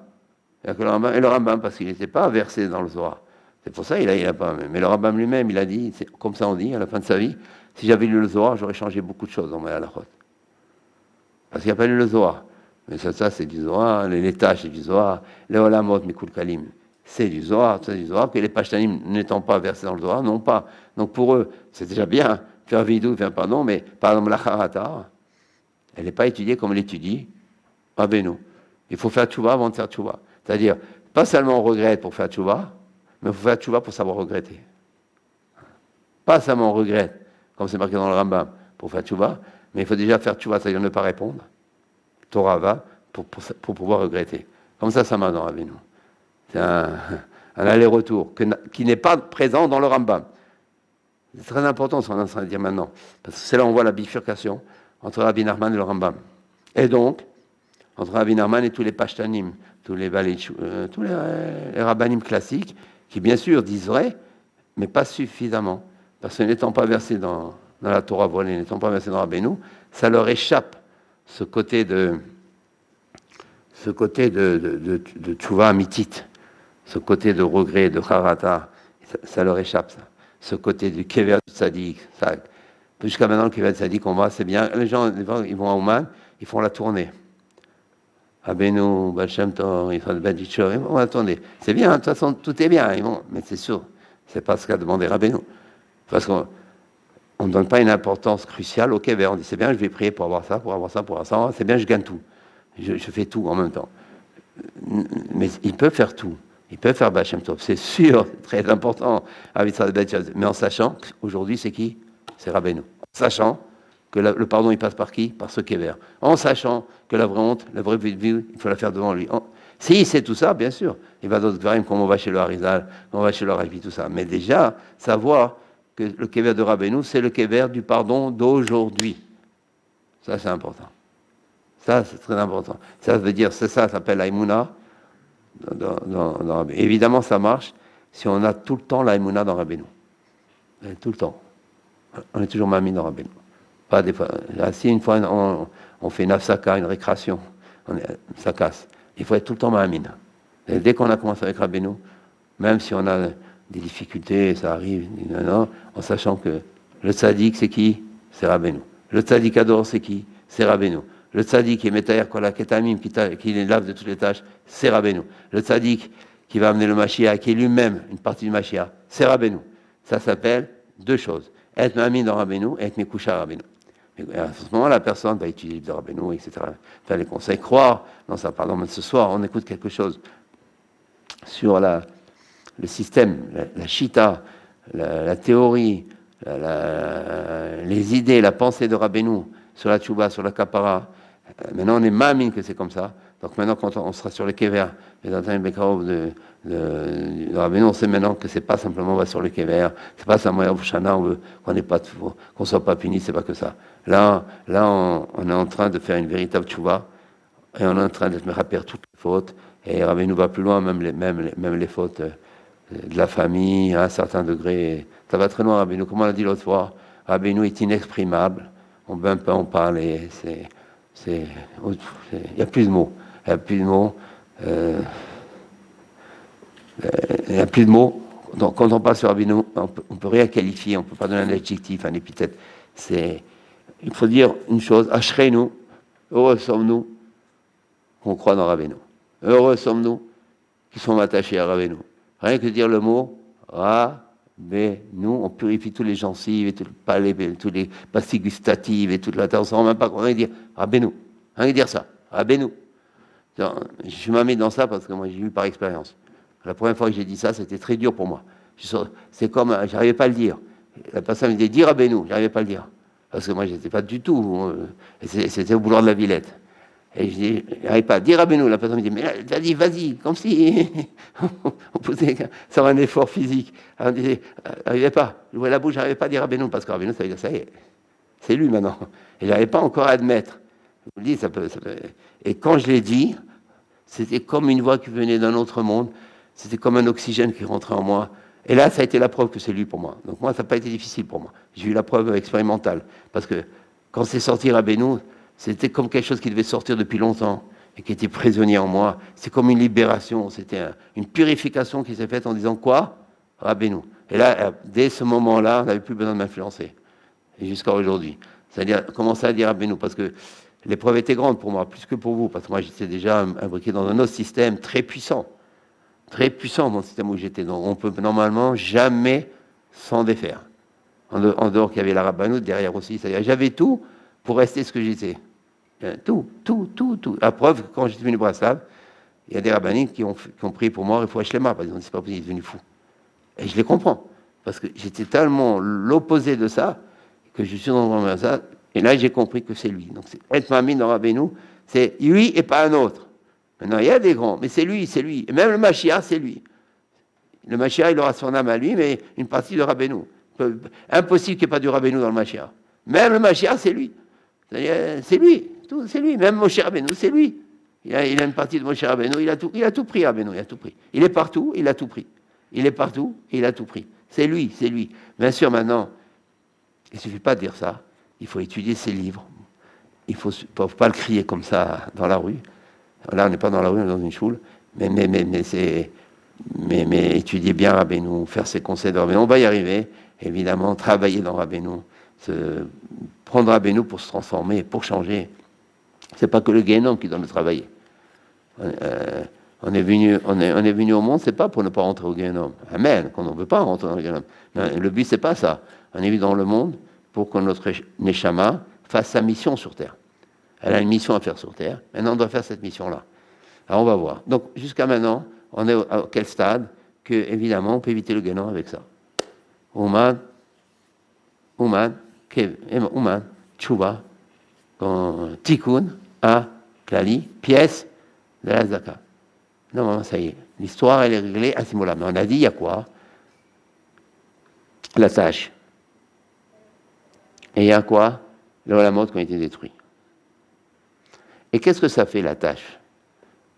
Il n'y a que le Rambam. Et le Rambam, parce qu'il n'était pas versé dans le Zohar. C'est pour ça qu'il a pas. Mais le Rambam lui-même, il a dit, comme ça on dit, à la fin de sa vie, si j'avais lu le Zohar, j'aurais changé beaucoup de choses dans ma halachot. Parce qu'il n'y a pas lu le Zohar. Mais ça c'est du Zohar, les tâches, c'est du Zohar, les Olamot, Mikul Kalim, c'est du Zohar, que les Pashtanim n'étant pas versés dans le Zohar, non pas. Donc pour eux, c'est déjà bien, faire vidou, faire pardon, mais par exemple la Harata, elle n'est pas étudiée comme elle étudie Rabbeinu. Il faut faire tchouva avant de faire tchouva. C'est-à-dire, pas seulement on regrette pour faire tchouva, mais il faut faire tchouva pour savoir regretter. Pas seulement on regrette, comme c'est marqué dans le Rambam, pour faire tchouva, mais il faut déjà faire tchouva, c'est-à-dire ne pas répondre. Torah va pour pouvoir regretter. Comme ça marche dans Rabbeinu. C'est un aller-retour qui n'est pas présent dans le Rambam. C'est très important ce qu'on est en train de dire maintenant. Parce que c'est là où on voit la bifurcation entre Rabbi Nachman et le Rambam. Et donc, entre Rabbi Nachman et tous les Pashtanim, tous les rabbanim classiques, qui bien sûr disent vrai, mais pas suffisamment. Parce que n'étant pas versés dans la Torah volée, n'étant pas versés dans Rabbeinu, ça leur échappe ce côté de tchouva amitit, ce côté de regret, de harata, ça leur échappe, ça. Ce côté du kever du tzaddik, ça. Jusqu'à maintenant, le kever du tzaddik, on voit, c'est bien. Les gens, ils vont à Ouman, ils font la tournée. Rabbeinu, Baal Shem Tov, ils font le Baditcho, ils vont la tournée. C'est bien, de toute façon, tout est bien, mais c'est sûr, c'est pas ce qu'a demandé Rabbeinu. Parce qu'on ne donne pas une importance cruciale au kever. On dit, c'est bien, je vais prier pour avoir ça, pour avoir ça, pour avoir ça. C'est bien, je gagne tout. Je fais tout en même temps. Mais il peut faire tout. Il peut faire Baal Shem Tov. C'est sûr, c'est très important. Mais en sachant, aujourd'hui, c'est qui? C'est Rabbeinu. En sachant que le pardon, il passe par qui? Par ce Kéver. En sachant que la vraie honte, la vraie vie, il faut la faire devant lui. S'il sait tout ça, bien sûr, il va d'autres Dvarim, comme on va chez le Harizal, on va chez le Ravi, tout ça. Mais déjà, savoir que le Kéver de Rabbeinu, c'est le Kéver du pardon d'aujourd'hui. Ça, c'est important. Ça, c'est très important. Ça veut dire, ça s'appelle l'Aïmouna dans Rabbeinu. Évidemment, ça marche si on a tout le temps l'Aïmouna dans Rabbeinu. Tout le temps. On est toujours mamie dans Rabbeinu. Pas des fois. Si une fois on fait une afsaka, une récréation, ça casse. Il faut être tout le temps mamine. Et dès qu'on a commencé avec Rabbeinu, même si on a des difficultés, ça arrive, en sachant que le tzaddik, c'est qui? C'est Rabbeinu. Le tzaddik adore, c'est qui? C'est Rabbeinu. Le tzaddik qui est Metayer Kola Ketamim, qui les lave de toutes les tâches, c'est Rabbeinu. Le tzaddik qui va amener le Mashiach, qui est lui-même une partie du Mashiach, c'est Rabbeinu. Ça s'appelle deux choses. Être mamine dans Rabbeinu et être Mekusha Rabbeinu. Et à ce moment, la personne va étudier le livre de Rabbeinu, etc. Faire les conseils, croire dans ça. Pardon, mais ce soir, on écoute quelque chose sur le système, la shita, la théorie, les idées, la pensée de Rabbeinu sur la tchouba, sur la kapara. Maintenant, on est mamine que c'est comme ça. Donc maintenant, quand on sera sur le kever, les Antanim Bekarov de Rabbeinu, on sait maintenant que c'est pas simplement on va sur le kever, c'est pas simplement Shana, on veut qu'on soit pas puni, c'est pas que ça. Là, on est en train de faire une véritable tchouba, et on est en train de me rappeler toutes les fautes, et Rabbeinu va plus loin, même les fautes de la famille, à un certain degré. Ça va très loin, Rabbeinu. Comme on l'a dit l'autre fois, Rabbeinu est inexprimable, on ne peut même pas en parler, il n'y a plus de mots. Il n'y a plus de mots. Il n'y a plus de mots. Donc, quand on parle sur Rabbeinu, on ne peut rien qualifier, on ne peut pas donner un adjectif, un épithète. Il faut dire une chose, Ashreinu, heureux sommes-nous qu'on croit dans Rabbeinu. Heureux sommes-nous qui sommes attachés à Rabbeinu. Rien que dire le mot Rabbeinu, on purifie tous les gencives, et tout le palais, tous les pastilles gustatives et toute la terre. On ne se rend même pas compte. Rien que dire Rabbeinu. Rien que dire ça. Rabbeinu. Je m'amène dans ça parce que moi j'ai eu par expérience. La première fois que j'ai dit ça, c'était très dur pour moi. C'est comme, j'arrivais pas à le dire. La personne me disait dire Rabbeinu, j'arrivais pas à le dire. Parce que moi j'étais pas du tout. C'était au boulevard de la Villette. Et je dis, j'arrive pas à dire Rabbeinu. La personne me dit, mais vas-y, comme si on posait sur un effort physique. Alors, on disait, j'arrivais pas. J'ouvrais la bouche, j'arrivais pas à dire Rabbeinu parce que Rabbeinu, ça veut dire ça y est, c'est lui maintenant. Et j'arrivais pas encore à admettre. Je vous dis, ça peut. Et quand je l'ai dit, c'était comme une voix qui venait d'un autre monde. C'était comme un oxygène qui rentrait en moi. Et là, ça a été la preuve que c'est lui pour moi. Donc moi, ça n'a pas été difficile pour moi. J'ai eu la preuve expérimentale. Parce que quand c'est sorti Rabbeinu, c'était comme quelque chose qui devait sortir depuis longtemps et qui était prisonnier en moi. C'est comme une libération. C'était une purification qui s'est faite en disant quoi? Rabbeinu. Et là, dès ce moment-là, on n'avait plus besoin de m'influencer. Et jusqu'à aujourd'hui. C'est-à-dire, commencer à dire Rabbeinu. Parce que l'épreuve était grande pour moi, plus que pour vous. Parce que moi, j'étais déjà imbriqué dans un autre système très puissant. Très puissant, mon système où j'étais. Donc, on peut normalement jamais s'en défaire. En dehors qu'il y avait la Rabbanout derrière aussi. C'est-à-dire, j'avais tout pour rester ce que j'étais. Tout. À preuve, quand j'étais venu Braslav, il y a des rabbinites qui ont prié pour moi, Refoua Shlema, par exemple, c'est pas possible, il est devenu fou. Et je les comprends. Parce que j'étais tellement l'opposé de ça, que je suis dans ça, et là, j'ai compris que c'est lui. Donc, être mamie dans Rabbeinu, c'est lui et pas un autre. Maintenant, il y a des grands, mais c'est lui. Et même le Mashiach, c'est lui. Le Mashiach, il aura son âme à lui, mais une partie de Rabbeinu. Impossible qu'il n'y ait pas du Rabbeinu dans le Mashiach. Même le Mashiach, c'est lui. C'est lui. C'est lui. Même Moshe Rabbeinu, c'est lui. Il a une partie de Moshe Rabbeinu, il a tout pris, Rabbeinu, il a tout pris. Il est partout, il a tout pris. Il est partout, il a tout pris. C'est lui. Bien sûr, maintenant, il ne suffit pas de dire ça. Il faut étudier ses livres. Il ne faut pas le crier comme ça dans la rue. Là, on n'est pas dans la rue, on est dans une choule. Mais étudier bien Rabbeinu, faire ses conseils de Rabbeinu. On va y arriver, évidemment, travailler dans Rabbeinu, prendre Rabbeinu pour se transformer, pour changer. C'est pas que le Guénom qui doit nous travailler. On est venu au monde, c'est pas pour ne pas rentrer au Guénom. Amen, qu'on ne veut pas rentrer dans le Guénom. Le but, c'est pas ça. On est venu dans le monde pour que notre Neshama fasse sa mission sur Terre. Elle a une mission à faire sur Terre. Maintenant, on doit faire cette mission-là. Alors, on va voir. Donc, jusqu'à maintenant, on est à quel stade que, évidemment, on peut éviter le Guénon avec ça. Ouman, tchouva, tikkun, klali, pièce de la zaka. Non, ça y est. L'histoire, elle est réglée à ce moment-là. Mais on a dit, il y a quoi? La tâche. Et il y a quoi? Les olamot qui ont été détruits. Et qu'est-ce que ça fait, la tâche?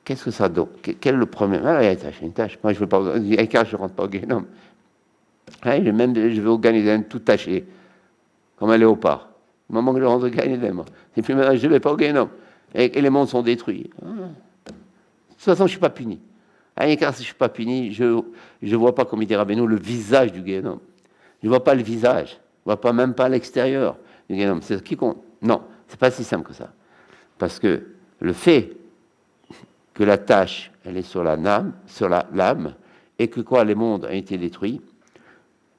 Qu'est-ce que ça donne? Quel est le problème? Ah, il y a une tâche. Moi, je ne veux pas. Je ne rentre pas au Guénom. Ah, je vais au Ganéden tout taché, comme un léopard. Il me manque de rentrer au Ganéden. Et puis maintenant, je ne vais pas au Guénom. Et les mondes sont détruits. De toute façon, je ne suis pas puni. Car si je ne suis pas puni, je ne vois pas, comme il dit Rabbeinu, le visage du Guénom. Je ne vois pas le visage. Je ne vois pas même pas l'extérieur du Guénom. C'est ce qui compte. Non, ce n'est pas si simple que ça. Parce que le fait que la tâche, elle est sur l'âme, et que quoi, les mondes ont été détruits,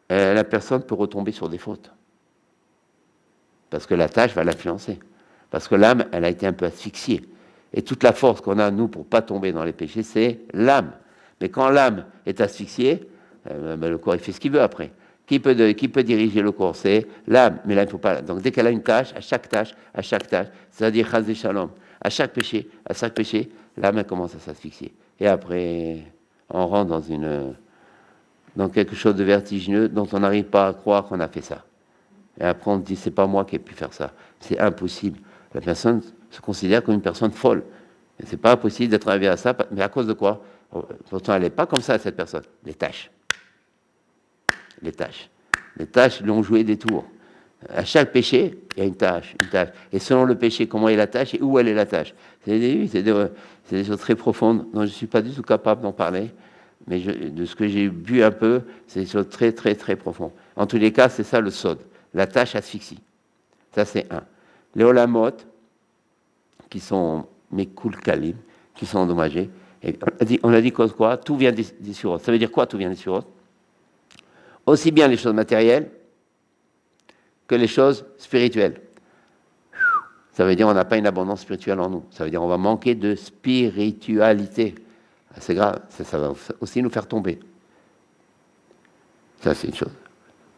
la personne peut retomber sur des fautes. Parce que la tâche va l'influencer. Parce que l'âme, elle a été un peu asphyxiée. Et toute la force qu'on a, nous, pour ne pas tomber dans les péchés, c'est l'âme. Mais quand l'âme est asphyxiée, le corps, il fait ce qu'il veut après. Qui peut diriger le corps? C'est l'âme. Mais là, il ne faut pas. Donc, dès qu'elle a une tâche, à chaque tâche, c'est-à-dire chaz et shalom, à chaque péché, l'âme, elle commence à s'asphyxier. Et après, on rentre dans quelque chose de vertigineux dont on n'arrive pas à croire qu'on a fait ça. Et après, on dit, c'est pas moi qui ai pu faire ça. C'est impossible. La personne se considère comme une personne folle. Et c'est pas impossible d'être arrivé à ça, mais à cause de quoi? Pourtant, elle n'est pas comme ça, cette personne. Les tâches. Les tâches lui ont joué des tours. À chaque péché, il y a une tâche. Et selon le péché, comment est la tâche et où elle est la tâche. C'est des choses très profondes dont je ne suis pas du tout capable d'en parler. Mais de ce que j'ai bu un peu, c'est des choses très, très, très profondes. En tous les cas, c'est ça le sod. La tâche asphyxie. Ça, c'est un. Les olamot, qui sont mes kalim, qui sont endommagés. Et on a dit quoi? Tout vient des surotes. Ça veut dire quoi, tout vient des surotes? Aussi bien les choses matérielles que les choses spirituelles. Ça veut dire qu'on n'a pas une abondance spirituelle en nous. Ça veut dire qu'on va manquer de spiritualité. C'est grave, ça va aussi nous faire tomber. Ça, c'est une chose.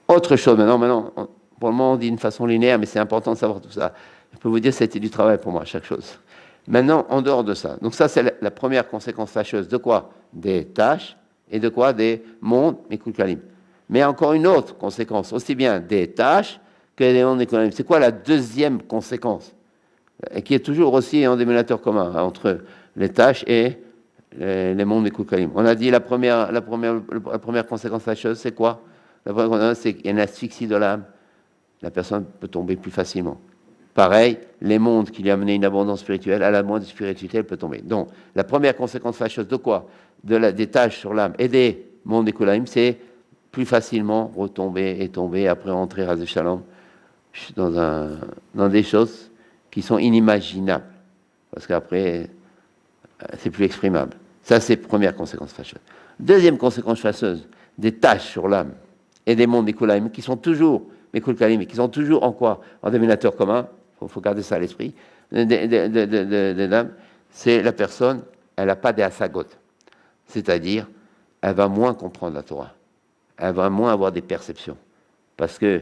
Autre chose, maintenant, pour le moment, on dit d'une façon linéaire, mais c'est important de savoir tout ça. Je peux vous dire, c'était du travail pour moi, chaque chose. Maintenant, en dehors de ça. Donc ça, c'est la première conséquence fâcheuse. De quoi? Des tâches et de quoi? Des mondes, mes kalim. Mais encore une autre conséquence, aussi bien des tâches que des mondes économiques. C'est quoi la deuxième conséquence? Et qui est toujours aussi un dénominateur commun entre les tâches et les mondes kalim. On a dit la première conséquence fâcheuse, c'est quoi? La première conséquence, c'est qu'il y a une asphyxie de l'âme. La personne peut tomber plus facilement. Pareil, les mondes qui lui amenaient une abondance spirituelle, à la moindre spiritualité, elle peut tomber. Donc, la première conséquence fâcheuse de quoi? Des tâches sur l'âme et des mondes écolaïm, c'est plus facilement retomber et tomber, après rentrer à Shalom dans des choses qui sont inimaginables. Parce qu'après, c'est plus exprimable. Ça, c'est la première conséquence fâcheuse. Deuxième conséquence fâcheuse, des tâches sur l'âme et des mondes écolaïm qui sont toujours, mais qui sont toujours en quoi? En dénominateur commun. Il faut garder ça à l'esprit, de l'âme, c'est la personne, elle n'a pas des asagot. C'est-à-dire, elle va moins comprendre la Torah. Elle va moins avoir des perceptions. Parce que,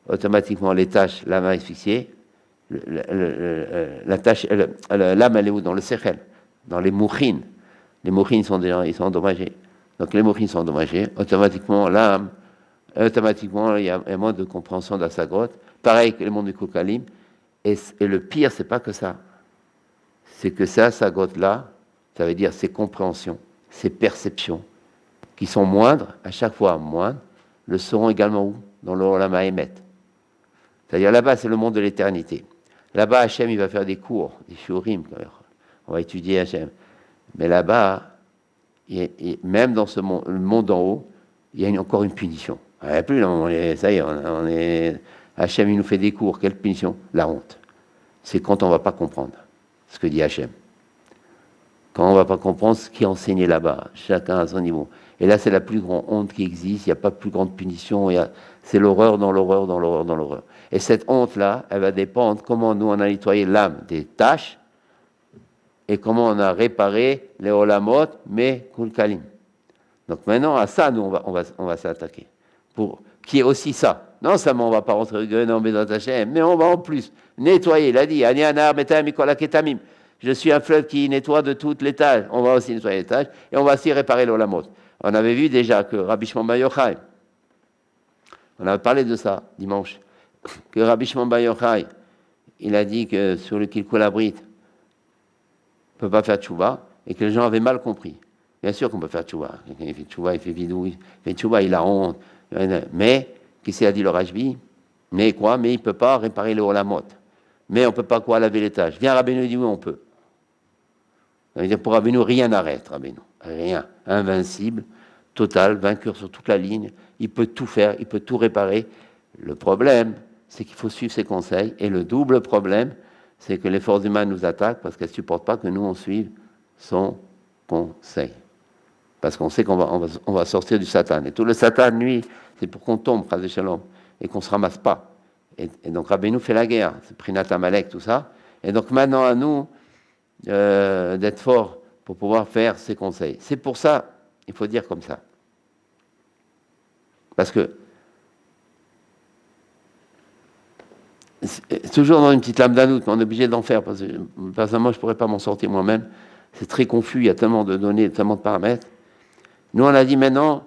automatiquement, les tâches, l'âme est asphyxiée, la tâche, l'âme, elle est où? Dans le sechel, dans les mouchines. Les mouchines ils sont endommagés. Donc, les mouchines sont endommagés. Automatiquement, l'âme, il y a moins de compréhension d'Asagot. Pareil que le monde du Kokalim. Et le pire, c'est pas que ça. C'est que ça gote-là, ça veut dire ces compréhensions, ces perceptions, qui sont moindres, à chaque fois moindres, le seront également où? Dans le Olam Haemet. C'est-à-dire là-bas, c'est le monde de l'éternité. Là-bas, Hachem, il va faire des cours, des shiurim. On va étudier Hachem. Mais là-bas, même dans ce monde, le monde d'en haut, il y a encore une punition. Il n'y a plus, ça y est, on est... Hachem, il nous fait des cours. Quelle punition? La honte. C'est quand on ne va pas comprendre ce que dit Hachem. Quand on ne va pas comprendre ce qui est enseigné là-bas, chacun à son niveau. Et là, c'est la plus grande honte qui existe. Il n'y a pas plus grande punition. C'est l'horreur dans l'horreur, dans l'horreur, dans l'horreur. Et cette honte-là, elle va dépendre comment nous, on a nettoyé l'âme des tâches et comment on a réparé les olamot, mais kulkalim. Donc maintenant, à ça, nous, on va s'attaquer. Pour qui est aussi ça. Non seulement on ne va pas rentrer au Guénom Bezrat Hashem, mais on va en plus nettoyer. Il a dit, Ani anar metam mikol ketamim. Je suis un fleuve qui nettoie de toutes les tâches. On va aussi nettoyer les tâches et on va aussi réparer l'olamot. On avait vu déjà que Rabbi Shimon Bar Yochai, on avait parlé de ça dimanche, que Rabbi Shimon Bar Yochai, il a dit que sur le Kilkul Abrit, on ne peut pas faire tchouva et que les gens avaient mal compris. Bien sûr qu'on peut faire tchouva. Il fait tchouva, il fait vidou, il fait tchouva, il a honte. Mais, qu'est-ce qu'il a dit le Rajbi? Mais quoi? Mais il ne peut pas réparer le olamot. Mais on ne peut pas quoi laver les tâches. Viens, Rabbeinu dit oui, on peut. Ça veut dire pour Rabbeinu, rien n'arrête, Rabbeinu. Rien. Invincible, total, vainqueur sur toute la ligne. Il peut tout faire, il peut tout réparer. Le problème, c'est qu'il faut suivre ses conseils. Et le double problème, c'est que les forces humaines nous attaquent parce qu'elles ne supportent pas que nous, on suive son conseil. Parce qu'on sait qu'on va sortir du Satan. Et tout le Satan, lui, c'est pour qu'on tombe, Chas Shalom, et qu'on ne se ramasse pas. Et donc Rabbeinu fait la guerre, c'est Prinat Amalek, tout ça. Et donc maintenant à nous d'être forts pour pouvoir faire ses conseils. C'est pour ça, il faut dire comme ça. Parce que c'est toujours dans une petite lame d'anout, mais on est obligé d'en faire. Parce que personnellement, je ne pourrais pas m'en sortir moi-même. C'est très confus, il y a tellement de données, tellement de paramètres. Nous, on a dit maintenant,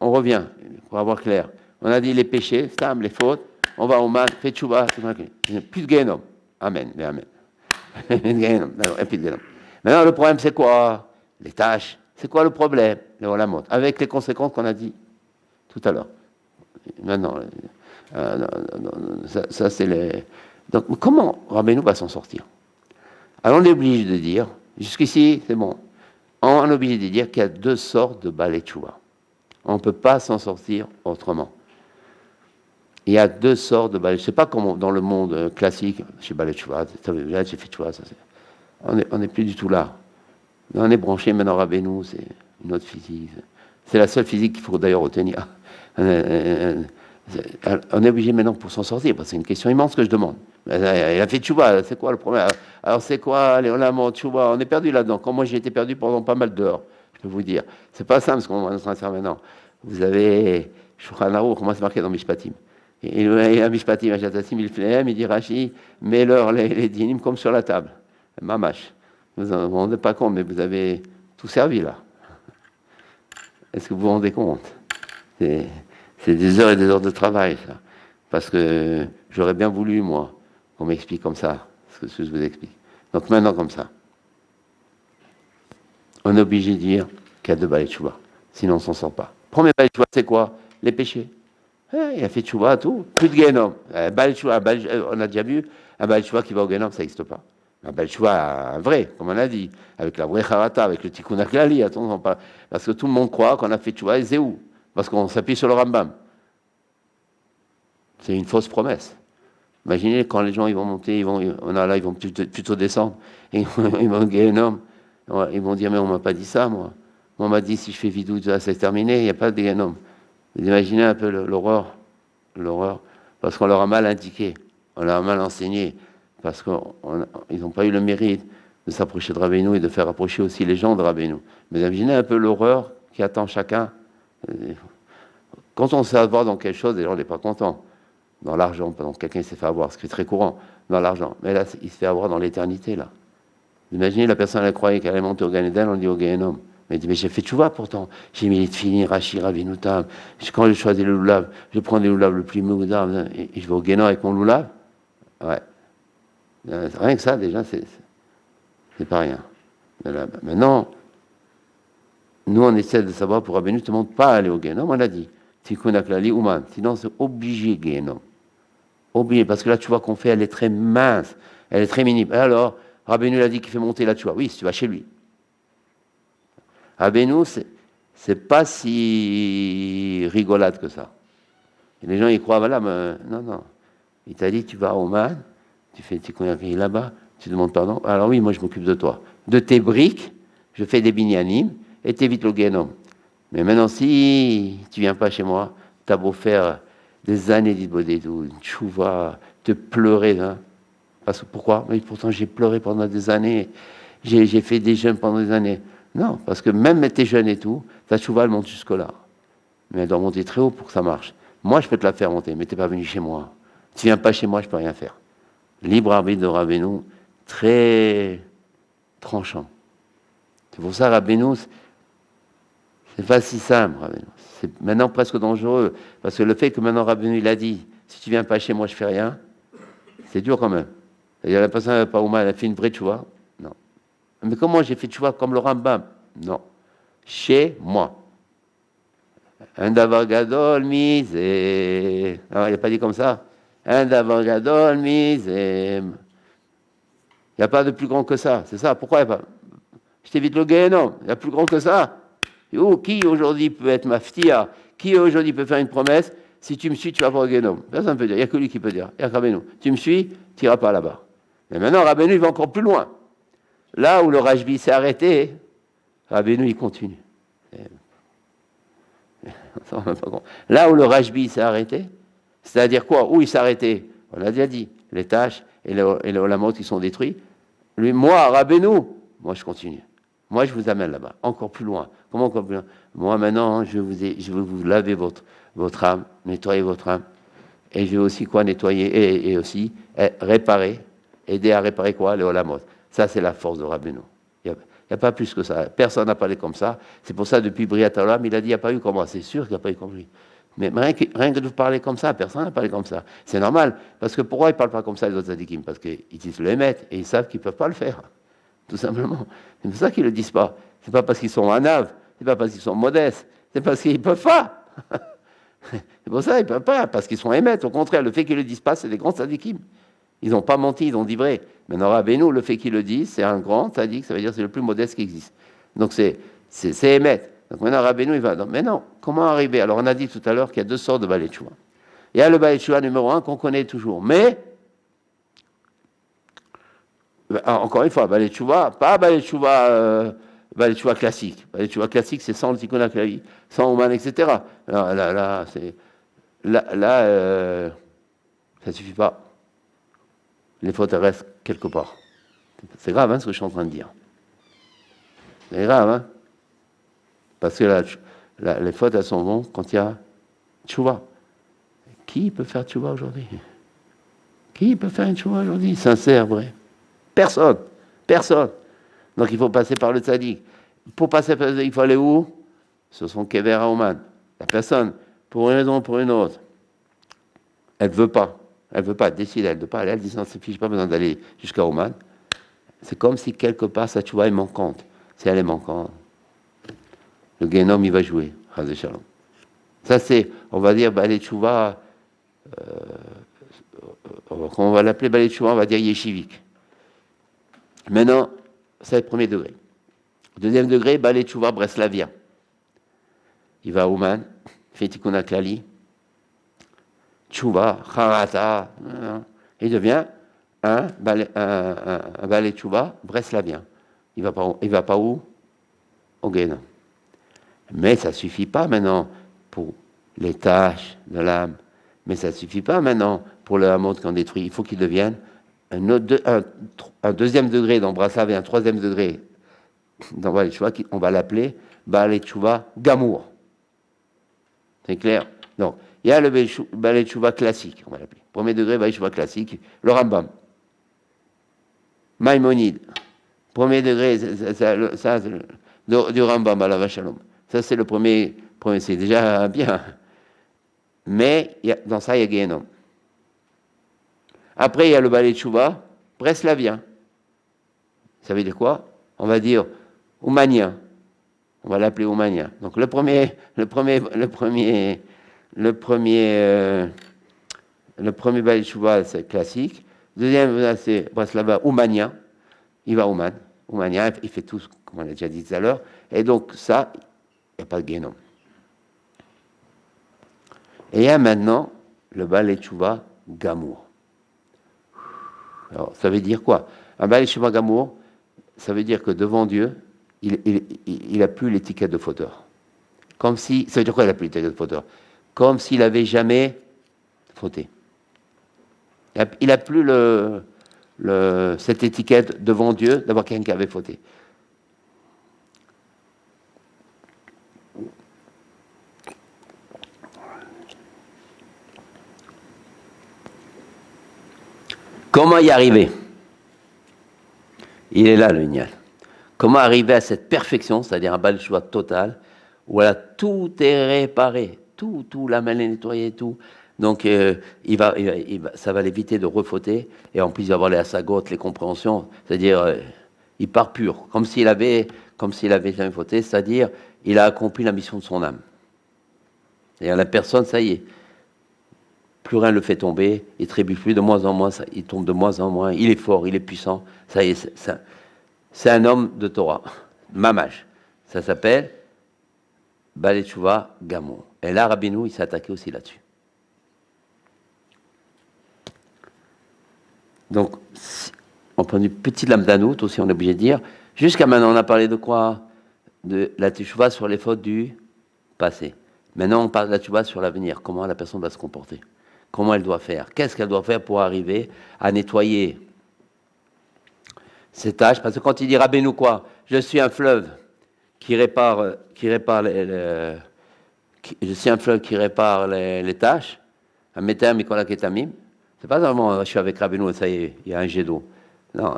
on revient, pour avoir clair. On a dit les péchés, stam, les fautes. On va au man, fait tchouva, plus de Guénom. Amen, mais amen. Plus de Guénom. Maintenant, le problème, c'est quoi? Les tâches. C'est quoi le problème? Les olamot. Avec les conséquences qu'on a dit tout à l'heure. Maintenant, ça c'est les. Donc, comment Rabbeinu va s'en sortir? Alors, on est obligé de dire, jusqu'ici, c'est bon. On est obligé de dire qu'il y a deux sortes de balai tchouva. On ne peut pas s'en sortir autrement. Il y a deux sortes de balai. Je ne sais pas comment dans le monde classique, chez balai tchouva, j'ai fait tchouva, on n'est plus du tout là. On est branché maintenant Rabbeinu, c'est une autre physique. C'est la seule physique qu'il faut d'ailleurs retenir. On est obligé maintenant pour s'en sortir, parce que c'est une question immense que je demande. Il a fait tchouva, c'est quoi le problème? Alors c'est quoi les olamot tchouva? On est perdu là-dedans. Comme moi j'ai été perdu pendant pas mal d'heures, je peux vous dire. C'est pas simple ce qu'on est en train de faire maintenant. Vous avez Shulchan Aruch, comment c'est marqué dans Mishpatim? Et le Mishpatim, il dit Rashi, mets-leur les dinim comme sur la table. Mamash. Vous ne vous rendez pas compte, mais vous avez tout servi là. Est-ce que vous vous rendez compte? C'est des heures et des heures de travail, ça. Parce que j'aurais bien voulu, moi, qu'on m'explique comme ça, ce que je vous explique. Donc maintenant, comme ça. On est obligé de dire qu'il y a deux balai tchouva. Sinon, on ne s'en sort pas. Premier balai tchouva, c'est quoi? Les péchés. Il a fait tchouva, tout. Plus de Guénom. On a déjà vu, un balai tchouva qui va au Guénom, ça n'existe pas. Un balai tchouva, un vrai, comme on a dit, avec la vraie charata, avec le tikkun haklali, attention, parce que tout le monde croit qu'on a fait tchouva et c'est où? Parce qu'on s'appuie sur le Rambam. C'est une fausse promesse. Imaginez quand les gens ils vont monter, ils vont plutôt descendre, et ils vont au Guénom, ils vont dire mais on m'a pas dit ça, moi. On m'a dit si je fais vidou, c'est terminé, il n'y a pas de Guénom. Vous imaginez un peu l'horreur, parce qu'on leur a mal indiqué, on leur a mal enseigné, parce qu'ils n'ont pas eu le mérite de s'approcher de Rabbeinu et de faire approcher aussi les gens de Rabbeinu. Mais imaginez un peu l'horreur qui attend chacun. Quand on sait avoir dans quelque chose, les gens n'est pas content. Dans l'argent, par exemple, quelqu'un s'est fait avoir, ce qui est très courant, dans l'argent. Mais là, il se fait avoir dans l'éternité, là. Imaginez la personne, elle croyait qu'elle allait monter au Gan Eden, on dit au Guénom. Mais il dit, mais j'ai fait tchouva pourtant. J'ai mis les tefilin, Rashi, Ravinutam. Quand j'ai choisi le loulav, je prends les loulav le plus moudam et je vais au Guénom avec mon loulav. Ouais. Rien que ça, déjà, c'est pas rien. Maintenant, nous, on essaie de savoir pour Rabbeinu, ne te montre pas aller au Guénom, on l'a dit. Tikkun haklali uman. Sinon, c'est obligé, Guénom. Obligé, parce que là, tu vois qu'on fait, elle est très mince, elle est très minime. Alors, Rabbeinu l'a dit qu'il fait monter là, tu vois. Oui, si tu vas chez lui. Rabbeinu, c'est pas si rigolade que ça. Et les gens, ils croient, voilà, mais non. Il t'a dit, tu vas à Oman, tu fais Tikkun haklali là-bas, tu demandes pardon. Alors oui, moi, je m'occupe de toi. De tes briques, je fais des binyanim et t'évites le Guénom. Mais maintenant, si tu viens pas chez moi, t'as beau faire des années d'Ibodédou, une tchouva, te pleurer. Hein. Parce que pourquoi? Mais pourtant, j'ai pleuré pendant des années. J'ai fait des jeûnes pendant des années. Non, parce que même tes jeûnes et tout, ta tchouva, elle monte jusque-là. Mais elle doit monter très haut pour que ça marche. Moi, je peux te la faire monter, mais tu n'es pas venu chez moi. Tu viens pas chez moi, je peux rien faire. Libre arbitre de Rabbeinu, très tranchant. C'est pour ça, Rabbeinu, c'est pas si simple, Rabbeinu. C'est maintenant presque dangereux, parce que le fait que maintenant Rabbeinu, il a dit, si tu viens pas chez moi, je fais rien, c'est dur quand même. C'est-à-dire, la personne n'a pas au mal, elle a fait une vraie tchouva. Non. Mais comment j'ai fait tchouva comme le Rambam? Non. Chez moi. Un davar gadol mise. Non, il n'a pas dit comme ça. Un davar gadol mise. Il n'y a pas de plus grand que ça. C'est ça. Pourquoi il n'y a pas? Je t'évite le guénon. Il y a plus grand que ça. Qui aujourd'hui peut être maftia? Qui aujourd'hui peut faire une promesse? Si tu me suis, tu vas pas au guénon. Personne ne peut dire. Il n'y a que lui qui peut dire. Il y a Rabbeinu. Tu me suis, tu n'iras pas là-bas. Mais maintenant, Rabbeinu, il va encore plus loin. Là où le Rajbi s'est arrêté, Rabbeinu, il continue. Là où le Rajbi s'est arrêté, c'est-à-dire quoi? Où il s'est arrêté? On l'a déjà dit. Les tâches et les olamot qui sont détruits. Lui, moi, Rabbeinu, moi, je continue. Moi, je vous amène là-bas, encore plus loin. Comment encore plus loin? Moi, maintenant, je vais vous laver votre âme, nettoyer votre âme. Et je vais aussi quoi nettoyer et aussi réparer, aider à réparer quoi? Les olamot. Ça, c'est la force de Rabbeinu. Il n'y a pas plus que ça. Personne n'a parlé comme ça. C'est pour ça, depuis Briat Olam, il a dit, il n'y a pas eu comme moi. C'est sûr qu'il n'y a pas eu comme lui. Mais rien que de vous parler comme ça, personne n'a parlé comme ça. C'est normal. Parce que pourquoi ils ne parlent pas comme ça, les autres tzadikim? Parce qu'ils disent le émettent et ils savent qu'ils ne peuvent pas le faire. Tout simplement. C'est pour ça qu'ils ne le disent pas. C'est pas parce qu'ils sont anaves, c'est pas parce qu'ils sont modestes, c'est parce qu'ils ne peuvent pas. C'est pour ça qu'ils ne peuvent pas, parce qu'ils sont émettent. Au contraire, le fait qu'ils ne le disent pas, c'est des grands tzadikim. Ils n'ont pas menti, ils ont dit vrai. Maintenant, Rabbeinu, le fait qu'il le dise, c'est un grand tzadik, ça veut dire que c'est le plus modeste qui existe. Donc c'est émettre. Donc maintenant, Rabbeinu, il va. Mais non, comment arriver? Alors on a dit tout à l'heure qu'il y a deux sortes de balai tchouva. Il y a le balai tchouva numéro 1 qu'on connaît toujours. Mais, encore une fois, balai tchouva, pas balai tchouva classique. Balai tchouva classique, c'est sans le tikkun haklali, sans Ouman, etc. Là, ça ne suffit pas. Les fautes restent quelque part. C'est grave, hein, ce que je suis en train de dire. C'est grave, hein. Parce que les fautes, elles sont bonnes quand il y a tchouva. Qui peut faire tchouva aujourd'hui? Qui peut faire une tchouva aujourd'hui? Sincère, vrai. Personne. Personne. Donc il faut passer par le tzaddik. Pour passer par le tzaddik, il faut aller où? Ce sont Kever Haoman. La personne, pour une raison ou pour une autre, elle ne veut pas. Elle ne veut pas, elle décide, elle ne veut pas aller. Elle dit non, c'est fiche, pas besoin d'aller jusqu'à Oman. C'est comme si quelque part sa tchouva est manquante. Si elle est manquante, le Guénom, il va jouer. Ça, c'est, on va dire, Balei Tchouva, on va l'appeler Balei Tchouva, on va dire yeshivik. Maintenant, c'est le premier degré. Deuxième degré, Balei Tchouva breslavien. Il va à Ouman, fait Tikkun HaKlali, Tchouva, Charata, il devient un Balei Tchouva breslavien. Il va pas où? Au Guénom. Mais ça ne suffit pas maintenant pour les tâches de l'âme. Mais ça ne suffit pas maintenant pour le hameau qu'on détruit. Il faut qu'il devienne un deuxième degré dans Brassav et un troisième degré dans Balei Tchouva, on va l'appeler Balei Tchouva Gamour. C'est clair? Donc, il y a le Balei Tchouva classique, on va l'appeler. Premier degré, Balei Tchouva classique, le Rambam. Maïmonide. Premier degré, ça du Rambam à la Shalom. Ça, c'est le premier c'est déjà bien. Mais dans ça, il y a Guénom. Après, il y a le Balei Tchouva breslavien. Ça veut dire quoi? On va dire oumanien. On va l'appeler oumanien. Donc le premier Balei Tchouva, c'est classique. Deuxième, c'est breslavien oumanien. Il va oumanien, il fait tout, comme on l'a déjà dit tout à l'heure. Et donc ça, il n'y a pas de Guénom. Et il y a maintenant le Balei Tchouva Gamour. Alors, ça veut dire quoi? Un Balei Tchouva Gamour, ça veut dire que devant Dieu, il n'a plus l'étiquette de fauteur. Comme si, ça veut dire quoi, il n'a plus l'étiquette de fauteur? Comme s'il n'avait jamais fauté. Il n'a plus cette étiquette devant Dieu d'avoir quelqu'un qui avait fauté. Comment y arriver? Il est là, le Ignal. Comment arriver à cette perfection, c'est-à-dire un bal choix total, où là, tout est réparé, tout, la main est nettoyée, tout. Donc, ça va l'éviter de refauter, et en plus, il va avoir les asagotes, les compréhensions, c'est-à-dire, il part pur, comme s'il avait jamais fauté, c'est-à-dire, il a accompli la mission de son âme. Et à la personne, ça y est, plus rien ne le fait tomber, il trébuche plus, de moins en moins, il tombe de moins en moins, il est fort, il est puissant, ça y est, c'est un homme de Torah, Mamash. Ça s'appelle Balei Tshuva Gamon. Et là, Rabbeinu, il s'est attaqué aussi là-dessus. Donc, on prend une petite lame d'anout aussi, on est obligé de dire. Jusqu'à maintenant, on a parlé de quoi? De la Teshuvah sur les fautes du passé. Maintenant, on parle de la Teshuvah sur l'avenir. Comment la personne va se comporter? Comment elle doit faire? Qu'est-ce qu'elle doit faire pour arriver à nettoyer ces tâches? Parce que quand il dit Rabbeinu quoi? Je suis un fleuve qui répare je suis un fleuve qui répare les tâches. Un métaire, Mikola Ketamim. C'est pas vraiment je suis avec Rabbeinu, ça y est, il y a un jet d'eau. Non,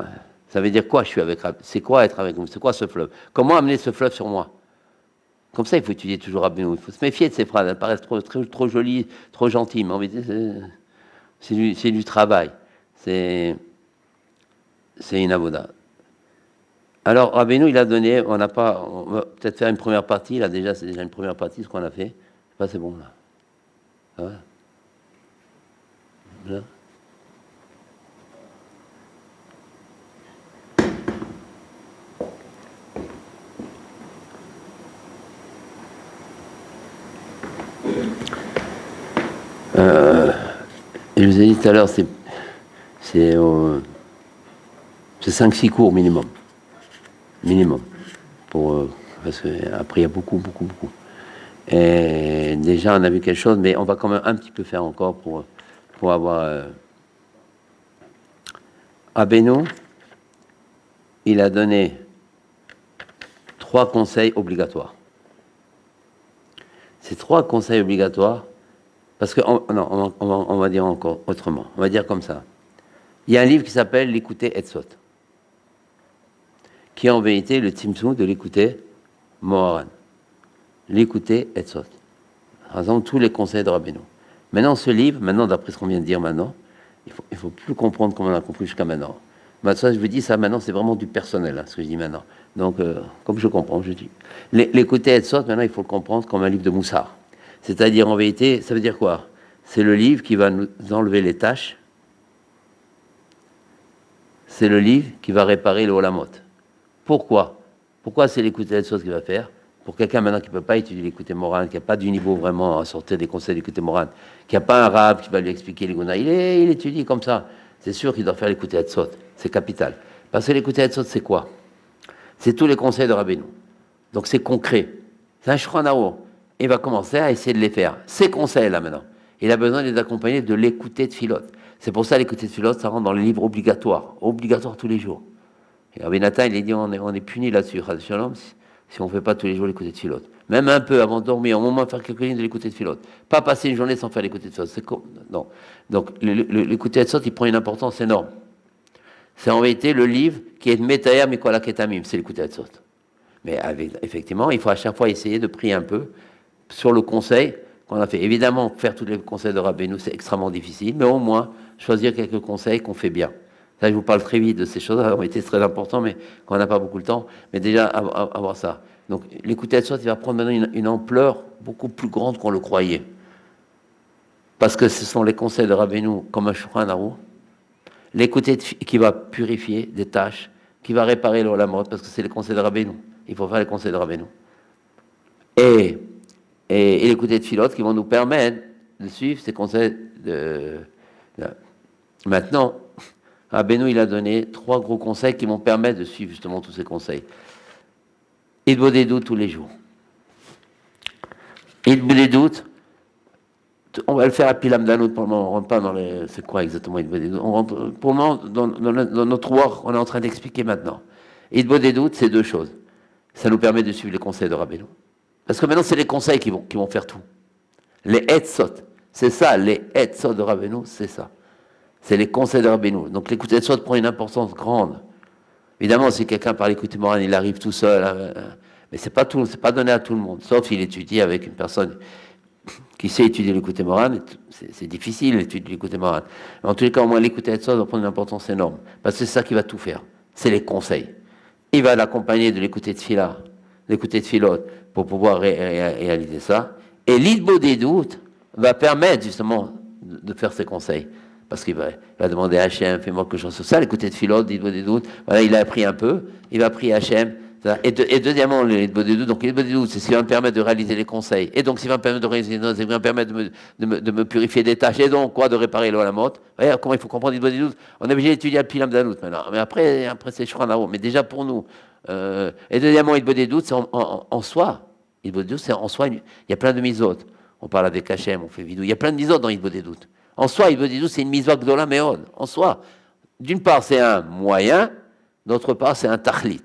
ça veut dire quoi je suis avec Rabbeinu? C'est quoi être avec nous? C'est quoi ce fleuve? Comment amener ce fleuve sur moi? Comme ça, il faut étudier toujours Rabbeinu. Il faut se méfier de ces phrases. Elles paraissent trop jolies, trop gentilles. Mais en vérité, c'est du travail. C'est une avoda. Alors, Rabbeinu, il a donné, on va peut-être faire une première partie. Là, déjà, c'est déjà une première partie, ce qu'on a fait. C'est bon, là. Ça va? Là. Et je vous ai dit tout à l'heure, c'est 5-6 cours minimum. Parce qu'après, il y a beaucoup. Et déjà, on a vu quelque chose, mais on va quand même un petit peu faire encore pour avoir... Rabbeinu, il a donné 3 conseils obligatoires. Ces 3 conseils obligatoires, parce que, on va dire encore autrement, on va dire comme ça. Il y a un livre qui s'appelle L'écouter Etzot, qui est en vérité le Tzimtzum de l'écouter Moharan. L'écouter Etzot. Par exemple, tous les conseils de Rabbeinu. Maintenant, ce livre, d'après ce qu'on vient de dire maintenant, il faut plus comprendre comme on a compris jusqu'à maintenant. Ça, je vous dis, ça maintenant, c'est vraiment du personnel, ce que je dis maintenant. Donc, comme je comprends, je dis. L'écouter Etzot, maintenant, il faut le comprendre comme un livre de Moussard. C'est-à-dire, en vérité, ça veut dire quoi? C'est le livre qui va nous enlever les tâches. C'est le livre qui va réparer le Olamot. Pourquoi? Pourquoi c'est l'écouter Etzot qu'il va faire? Pour quelqu'un maintenant qui ne peut pas étudier l'écouter Moran, qui n'a pas du niveau vraiment à sortir des conseils d'écouter Moran, qui n'a pas un rab qui va lui expliquer les Gouna, il étudie comme ça. C'est sûr qu'il doit faire l'écouter Etzot. C'est capital. Parce que l'écouter Etzot, c'est quoi? C'est tous les conseils de Rabbeinu. Donc c'est concret. C'est un Shulchan Arour. Il va commencer à essayer de les faire. Ces conseils-là maintenant. Il a besoin de les accompagner de l'écouter de Philote. C'est pour ça l'écouter de Philote, ça rentre dans les livres obligatoires. Obligatoires tous les jours. Et Rabbi Nathan, il a dit on est puni là-dessus. Si on ne fait pas tous les jours l'écouter de Philote. Même un peu avant de dormir, au moment de faire quelques lignes de l'écouter de Philote. Pas passer une journée sans faire l'écouter de Philote. C'est comme... Non. Donc l'écouter de Philote, il prend une importance énorme. C'est en vérité le livre qui est de Metaher Mikola Ketamim, c'est l'écouter de Philote. Mais effectivement, il faut à chaque fois essayer de prier un peu sur le conseil qu'on a fait. Évidemment, faire tous les conseils de Rabbeinu, c'est extrêmement difficile, mais au moins choisir quelques conseils qu'on fait bien. Ça, je vous parle très vite de ces choses, ça a été très important, mais qu'on n'a pas beaucoup de temps. Mais déjà, avoir ça. Donc, l'écouter de soi, il va prendre maintenant une ampleur beaucoup plus grande qu'on le croyait. Parce que ce sont les conseils de Rabbeinu, comme un Shulchan Arour. L'écouter qui va purifier des tâches, qui va réparer l'olamot, parce que c'est les conseils de Rabbeinu. Il faut faire les conseils de Rabbeinu. Et l'écouter de Philote qui vont nous permettre de suivre ces conseils Maintenant, Rabbeinu, il a donné 3 gros conseils qui vont permettre de suivre justement tous ces conseils. Idbo des doutes tous les jours. Idbo des doutes, on va le faire à Pilam Danout pour le moment, on ne rentre pas dans les... C'est quoi exactement Idbo des doutes? On rentre, pour le moment, dans notre work, on est en train d'expliquer maintenant. Idbo des doutes, c'est 2 choses. Ça nous permet de suivre les conseils de Rabbeinu. Parce que maintenant, c'est les conseils qui vont faire tout. Les Etzot, c'est ça, les Etzot de Rabbeinu, c'est ça. C'est les conseils de Rabbeinu. Donc l'écoute Sod prend une importance grande. Évidemment, si quelqu'un par l'écoute morale, il arrive tout seul, mais c'est pas donné à tout le monde, sauf s'il étudie avec une personne qui sait étudier l'écoute morale. C'est difficile d'étudier l'écoute morale. Mais en tous les cas, au moins l'écoute Sod va prendre une importance énorme, parce que c'est ça qui va tout faire. C'est les conseils. Il va l'accompagner de l'écouter de Fila, l'écouter de Philot, pour pouvoir réaliser ça. Et l'idbo des doutes va permettre justement de faire ses conseils. Parce qu'il va demander à Hachem, fais-moi que je fasse ça, l'écouter de Philot, l'idbo des doutes. Voilà, il a appris un peu, il va prier Hachem. Et deuxièmement, l'idbo des doutes, donc l'idbo des doutes, c'est ce qui va me permettre de réaliser les conseils. Et donc, ce qui va me permettre de réaliser les conseils, ce qui va me permettre de me purifier des tâches. Et donc, quoi, de réparer l'eau à la motte. Vous voyez comment il faut comprendre l'idbo des doutes. On est obligé d'étudier le Pilam Danout maintenant. Mais après c'est Shranao. Mais déjà pour nous. Et deuxièmement, l'idbo des doutes, c'est en soi. L'idbo des doutes, c'est en soi. Il y a plein de misotes. On parle avec Hachem, on fait vidéo. Il y a plein de misotes dans l'idbo des doutes. En soi, l'idbo des doutes, c'est une misvah gdola meod. En soi. D'une part, c'est un moyen. D'autre part, c'est un tachlit.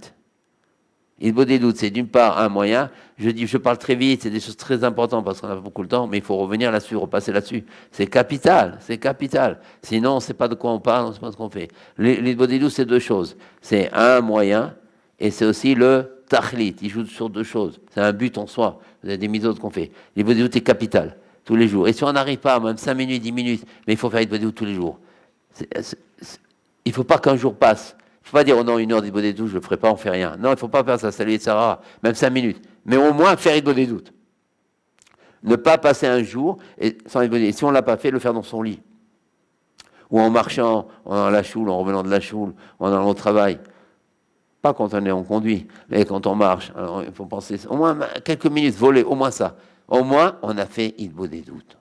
L'idbo des doutes, c'est d'une part un moyen. Je parle très vite, c'est des choses très importantes parce qu'on n'a pas beaucoup de temps, mais il faut revenir là-dessus, repasser là-dessus. C'est capital, c'est capital. Sinon, on ne sait pas de quoi on parle, on ne sait pas ce qu'on fait. L'idbo des doutes, c'est deux choses. C'est un moyen et c'est aussi le tachlit. Il joue sur deux choses. C'est un but en soi. Vous avez des mises qu'on fait. L'idbo des doutes est capital, tous les jours. Et si on n'arrive pas, même 5 minutes, 10 minutes, mais il faut faire l'idbo des doutes tous les jours. Il ne faut pas qu'un jour passe. Il ne faut pas dire, oh non, 1 heure d'Idbo des doutes, je ne le ferai pas, on ne fait rien. Non, il ne faut pas faire ça, salut Sarah, même 5 minutes. Mais au moins faire Idbo des doutes. Ne pas passer un jour sans Idbo des doutes. Si on ne l'a pas fait, le faire dans son lit. Ou en marchant, en allant à la choule, en revenant de la choule, en allant au travail. Pas quand on conduit, mais quand on marche. Alors, il faut penser, au moins quelques minutes, voler, au moins ça. Au moins, on a fait Idbo des doutes.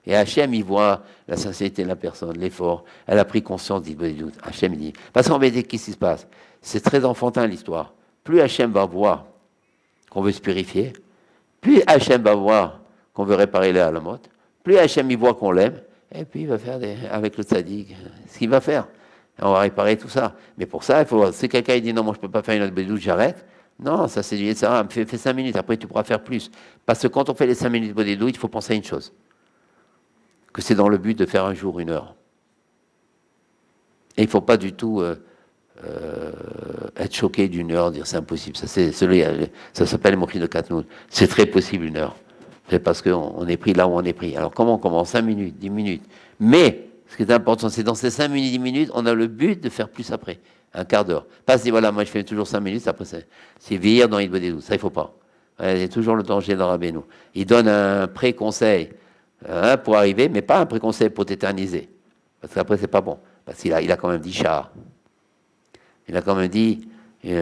Et Hachem, il voit la sincérité de la personne, l'effort. Elle a pris conscience d'Idbo des doutes. Hachem, il dit. Parce qu'en vérité, qu'est-ce qui se passe? C'est très enfantin l'histoire. Plus Hachem va voir qu'on veut se purifier, plus Hachem va voir qu'on veut réparer les halamot, plus Hachem il voit qu'on l'aime, et puis il va faire avec le tzaddik ce qu'il va faire. Et on va réparer tout ça. Mais pour ça, il faut. Si quelqu'un dit non, moi je ne peux pas faire une autre bédouche, j'arrête. Non, ça c'est du Yetzara. Fais 5 minutes, après tu pourras faire plus. Parce que quand on fait les 5 minutes de bédouche, il faut penser à une chose. Que c'est dans le but de faire un jour 1 heure. Et il ne faut pas du tout être choqué d'1 heure, dire c'est impossible. Ça s'appelle les moqueries de Katnoun. C'est très possible 1 heure. C'est parce qu'on est pris là où on est pris. Alors comment on commence? 5 minutes, 10 minutes. Mais ce qui est important, c'est dans ces 5 minutes, 10 minutes, on a le but de faire plus après. Un quart d'heure. Pas se dire voilà, moi je fais toujours 5 minutes, après c'est vieillir dans l'Idbo des doutes. Ça, il ne faut pas. Il y a toujours le danger dans Rabbeinu. Il donne un pré-conseil. Pour arriver, mais pas un préconcept pour t'éterniser. Parce qu'après, c'est pas bon. Parce qu'il a quand même dit Shah. Il a quand même dit. Il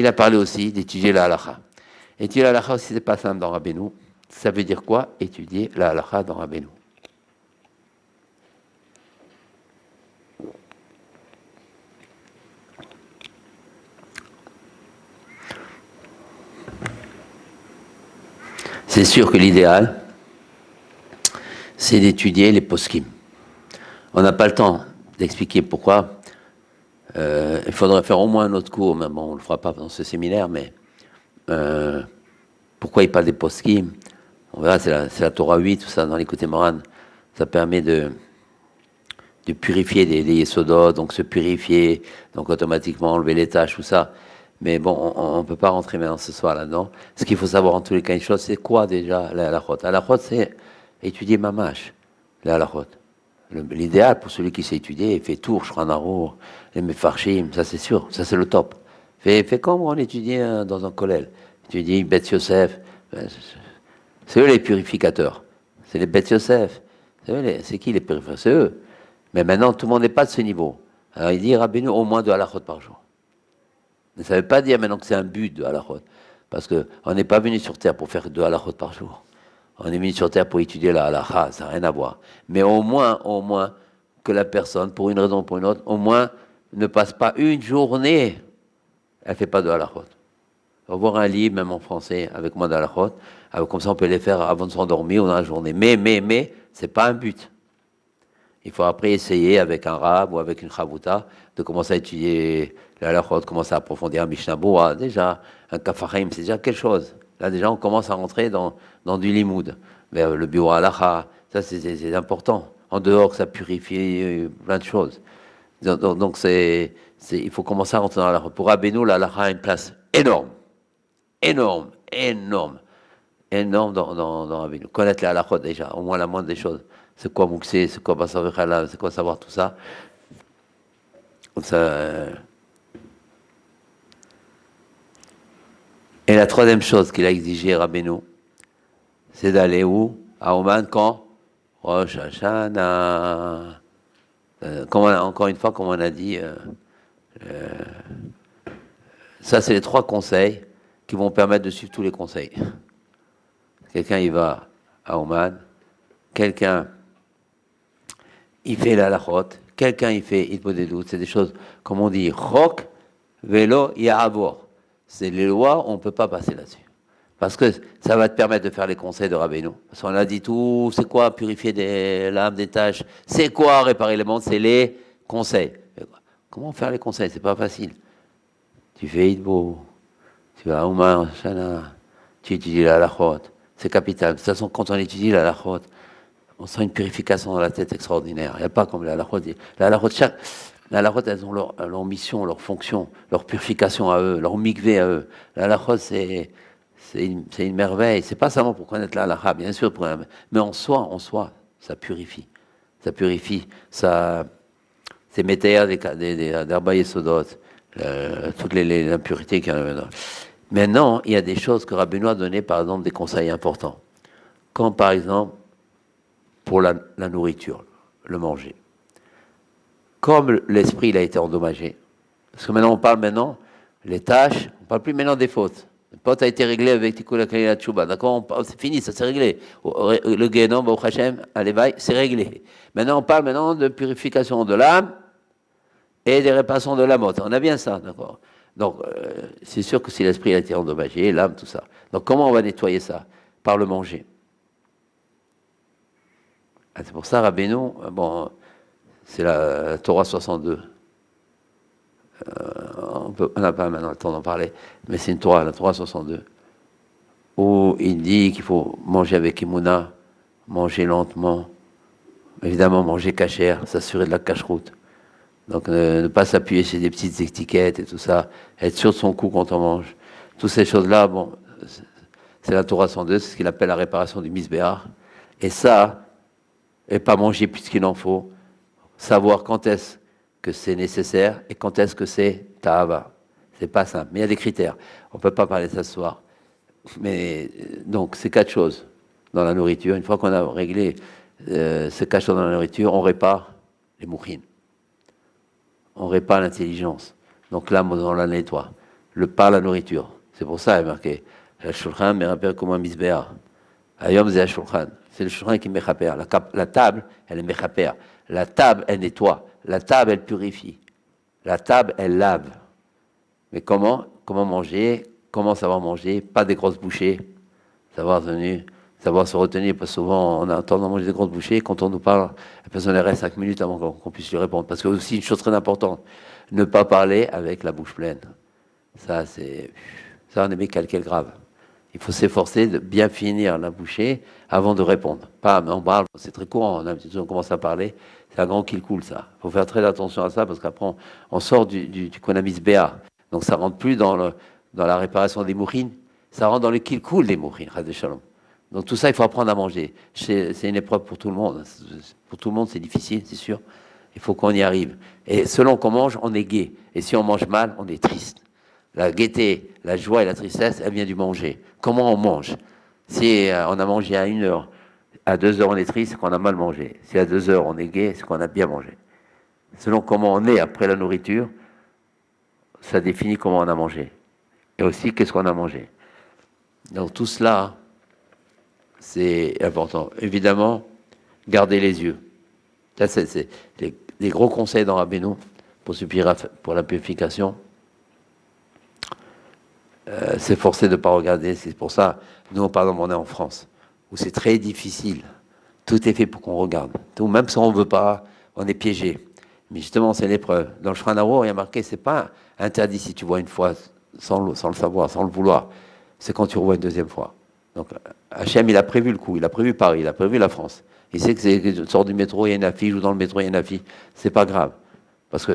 a parlé aussi d'étudier la halakha. Étudier la halakha aussi, c'est pas simple dans Rabbeinu. Ça veut dire quoi? Étudier la halakha dans Rabbeinu. C'est sûr que l'idéal, c'est d'étudier les poskim. On n'a pas le temps d'expliquer pourquoi. Il faudrait faire au moins un autre cours, mais bon, on ne le fera pas dans ce séminaire, mais pourquoi il parle des poskim? On verra, c'est la Torah 8, tout ça, dans l'écoute Moran. Ça permet de purifier des yesodot, donc se purifier, donc automatiquement enlever les tâches, tout ça. Mais bon, on ne peut pas rentrer maintenant ce soir là-dedans. Ce qu'il faut savoir en tous les cas, une chose, c'est quoi déjà la halachot? La halachot, c'est étudier mamash, la halachot. L'idéal pour celui qui sait étudier, il fait Tour, Shranaro, les Mefarshim, ça c'est sûr, ça c'est le top. Fais comme on étudie dans un collège. Étudie Bet Yosef, c'est eux les purificateurs. C'est les Bet Yosef. C'est qui les purificateurs? C'est eux. Mais maintenant, tout le monde n'est pas de ce niveau. Alors il dit, Rabbeinu, au moins 2 halachot par jour. Mais ça ne veut pas dire maintenant que c'est un but de halachot. Parce qu'on n'est pas venu sur Terre pour faire 2 halachot par jour. On est venu sur Terre pour étudier la halacha, ça n'a rien à voir. Mais au moins, que la personne, pour une raison ou pour une autre, au moins ne passe pas une journée, elle ne fait pas de halachot. On va voir un livre, même en français, avec moins de halachot. Comme ça, on peut les faire avant de s'endormir ou dans la journée. Mais, ce n'est pas un but. Il faut après essayer avec un rab ou avec une chavouta de commencer à étudier la halachot, commencer à approfondir un Mishnah Boa, déjà, un kafarim, c'est déjà quelque chose. Là, déjà, on commence à rentrer dans du limoud. Vers le bureau halacha, Ça, c'est important. En dehors, ça purifie plein de choses. Donc il faut commencer à rentrer dans la halakha. Pour Rabbeinu, la halakha a une place énorme. Énorme, énorme. Énorme dans Rabbeinu. Connaître la halakha déjà, au moins la moindre des choses. C'est quoi Mouksé, c'est quoi Basar Vechala, c'est quoi savoir tout ça. Et la troisième chose qu'il a exigé Rabbeinu, c'est d'aller où? À Oman quand? Rosh Hashanah. Encore une fois, comme on a dit, ça c'est les trois conseils qui vont permettre de suivre tous les conseils. Quelqu'un il va à Oman, quelqu'un il fait la halachot, quelqu'un il fait Hitbodedut, c'est des choses, comme on dit, chok, vélo, ya'abor. C'est les lois, on ne peut pas passer là-dessus. Parce que ça va te permettre de faire les conseils de Rabbeinu. Parce qu'on a dit tout, c'est quoi purifier l'âme des tâches? C'est quoi réparer le monde? C'est les conseils. Comment faire les conseils? C'est pas facile. Tu fais Hitbo, tu vas à Oman, Shana, tu étudies la halachot. C'est capital. De toute façon, quand on étudie la halachot, on sent une purification dans la tête extraordinaire. Il n'y a pas comme la halachot. La halachot, elles ont leur mission, leur fonction, leur purification à eux, leur mikvé à eux. La halachot, c'est une merveille. C'est pas seulement pour connaître la halakha, bien sûr, mais en soi, ça purifie. Ça purifie. C'est métaire d'Arba Yesodot, toutes les impuretés qu'il y a dedans. Maintenant, il y a des choses que Rabbeinu a donné, par exemple, des conseils importants. Quand, par exemple, pour la nourriture, le manger. Comme l'esprit il a été endommagé, parce que maintenant on parle les tâches, on ne parle plus maintenant des fautes. Le pote a été réglé avec Tikkun HaKlali Tshuva, d'accord, c'est fini, ça s'est réglé. Le Genom, Baruch Hashem, à l'éveil, c'est réglé. Maintenant on parle de purification de l'âme et des réparations de la mort. On a bien ça, d'accord. Donc c'est sûr que si l'esprit a été endommagé, l'âme, tout ça. Donc comment on va nettoyer ça? Par le manger. Ah, c'est pour ça, Rabbeinu, bon, c'est la Torah 62. On n'a pas maintenant le temps d'en parler, mais c'est une Torah, la Torah 62, où il dit qu'il faut manger avec Emouna, manger lentement, évidemment manger cachère, s'assurer de la cache-route. Donc ne pas s'appuyer sur des petites étiquettes et tout ça, être sûr de son coup quand on mange. Toutes ces choses-là, bon, c'est la Torah 102, c'est ce qu'il appelle la réparation du misbéar. Et ça, et pas manger plus qu'il en faut, savoir quand est-ce que c'est nécessaire et quand est-ce que c'est ta'ava. C'est pas simple, mais il y a des critères. On peut pas parler de ça ce soir. Mais donc, c'est 4 choses dans la nourriture. Une fois qu'on a réglé ces 4 choses dans la nourriture, on répare les mouchines. On répare l'intelligence. Donc là, on la nettoie. Par la nourriture. C'est pour ça, il est marqué le shulchan me rappelle comme un misbéa. Ayom c'est shulchan. C'est le shulchan qui mechaper. La table, elle est mechaper. La table, elle nettoie. La table, elle purifie. La table, elle lave. Mais comment manger? Comment savoir manger? Pas des grosses bouchées. Savoir se retenir. Parce que souvent, on a tendance à manger des grosses bouchées. Quand on nous parle, la personne reste 5 minutes avant qu'on puisse lui répondre. Parce que aussi, une chose très importante, ne pas parler avec la bouche pleine. Ça, on est calqué grave. Il faut s'efforcer de bien finir la bouchée avant de répondre. Pas, mais on parle, c'est très courant. On commence à parler, c'est un grand kill cool, ça. Il faut faire très attention à ça parce qu'après, on sort du konamis béa. Donc ça rentre plus dans la réparation des mouchines, ça rentre dans le kill cool des mouchines, Chas Shalom. Donc tout ça, il faut apprendre à manger. C'est une épreuve pour tout le monde. Pour tout le monde, c'est difficile, c'est sûr. Il faut qu'on y arrive. Et selon qu'on mange, on est gai. Et si on mange mal, on est triste. La gaieté, la joie et la tristesse, elle vient du manger. Comment on mange? Si on a mangé à 1 heure, à 2 heures on est triste, c'est qu'on a mal mangé. Si à 2 heures on est gai, c'est qu'on a bien mangé. Selon comment on est après la nourriture, ça définit comment on a mangé. Et aussi, qu'est-ce qu'on a mangé. Donc tout cela, c'est important. Évidemment, garder les yeux. Ça, c'est les gros conseils dans Rabbeinu pour la purification. S'efforcer de ne pas regarder. C'est pour ça, nous, par exemple, on est en France, où c'est très difficile. Tout est fait pour qu'on regarde. Tout, même si on ne veut pas, on est piégé. Mais justement, c'est l'épreuve. Dans le Shulchan Arour, il y a marqué, c'est pas interdit si tu vois une fois sans le savoir, sans le vouloir. C'est quand tu revois une deuxième fois. Donc, Hachem, il a prévu le coup, il a prévu Paris, il a prévu la France. Il sait que tu sors du métro, il y a une affiche, ou dans le métro, il y a une affiche. C'est pas grave. Parce que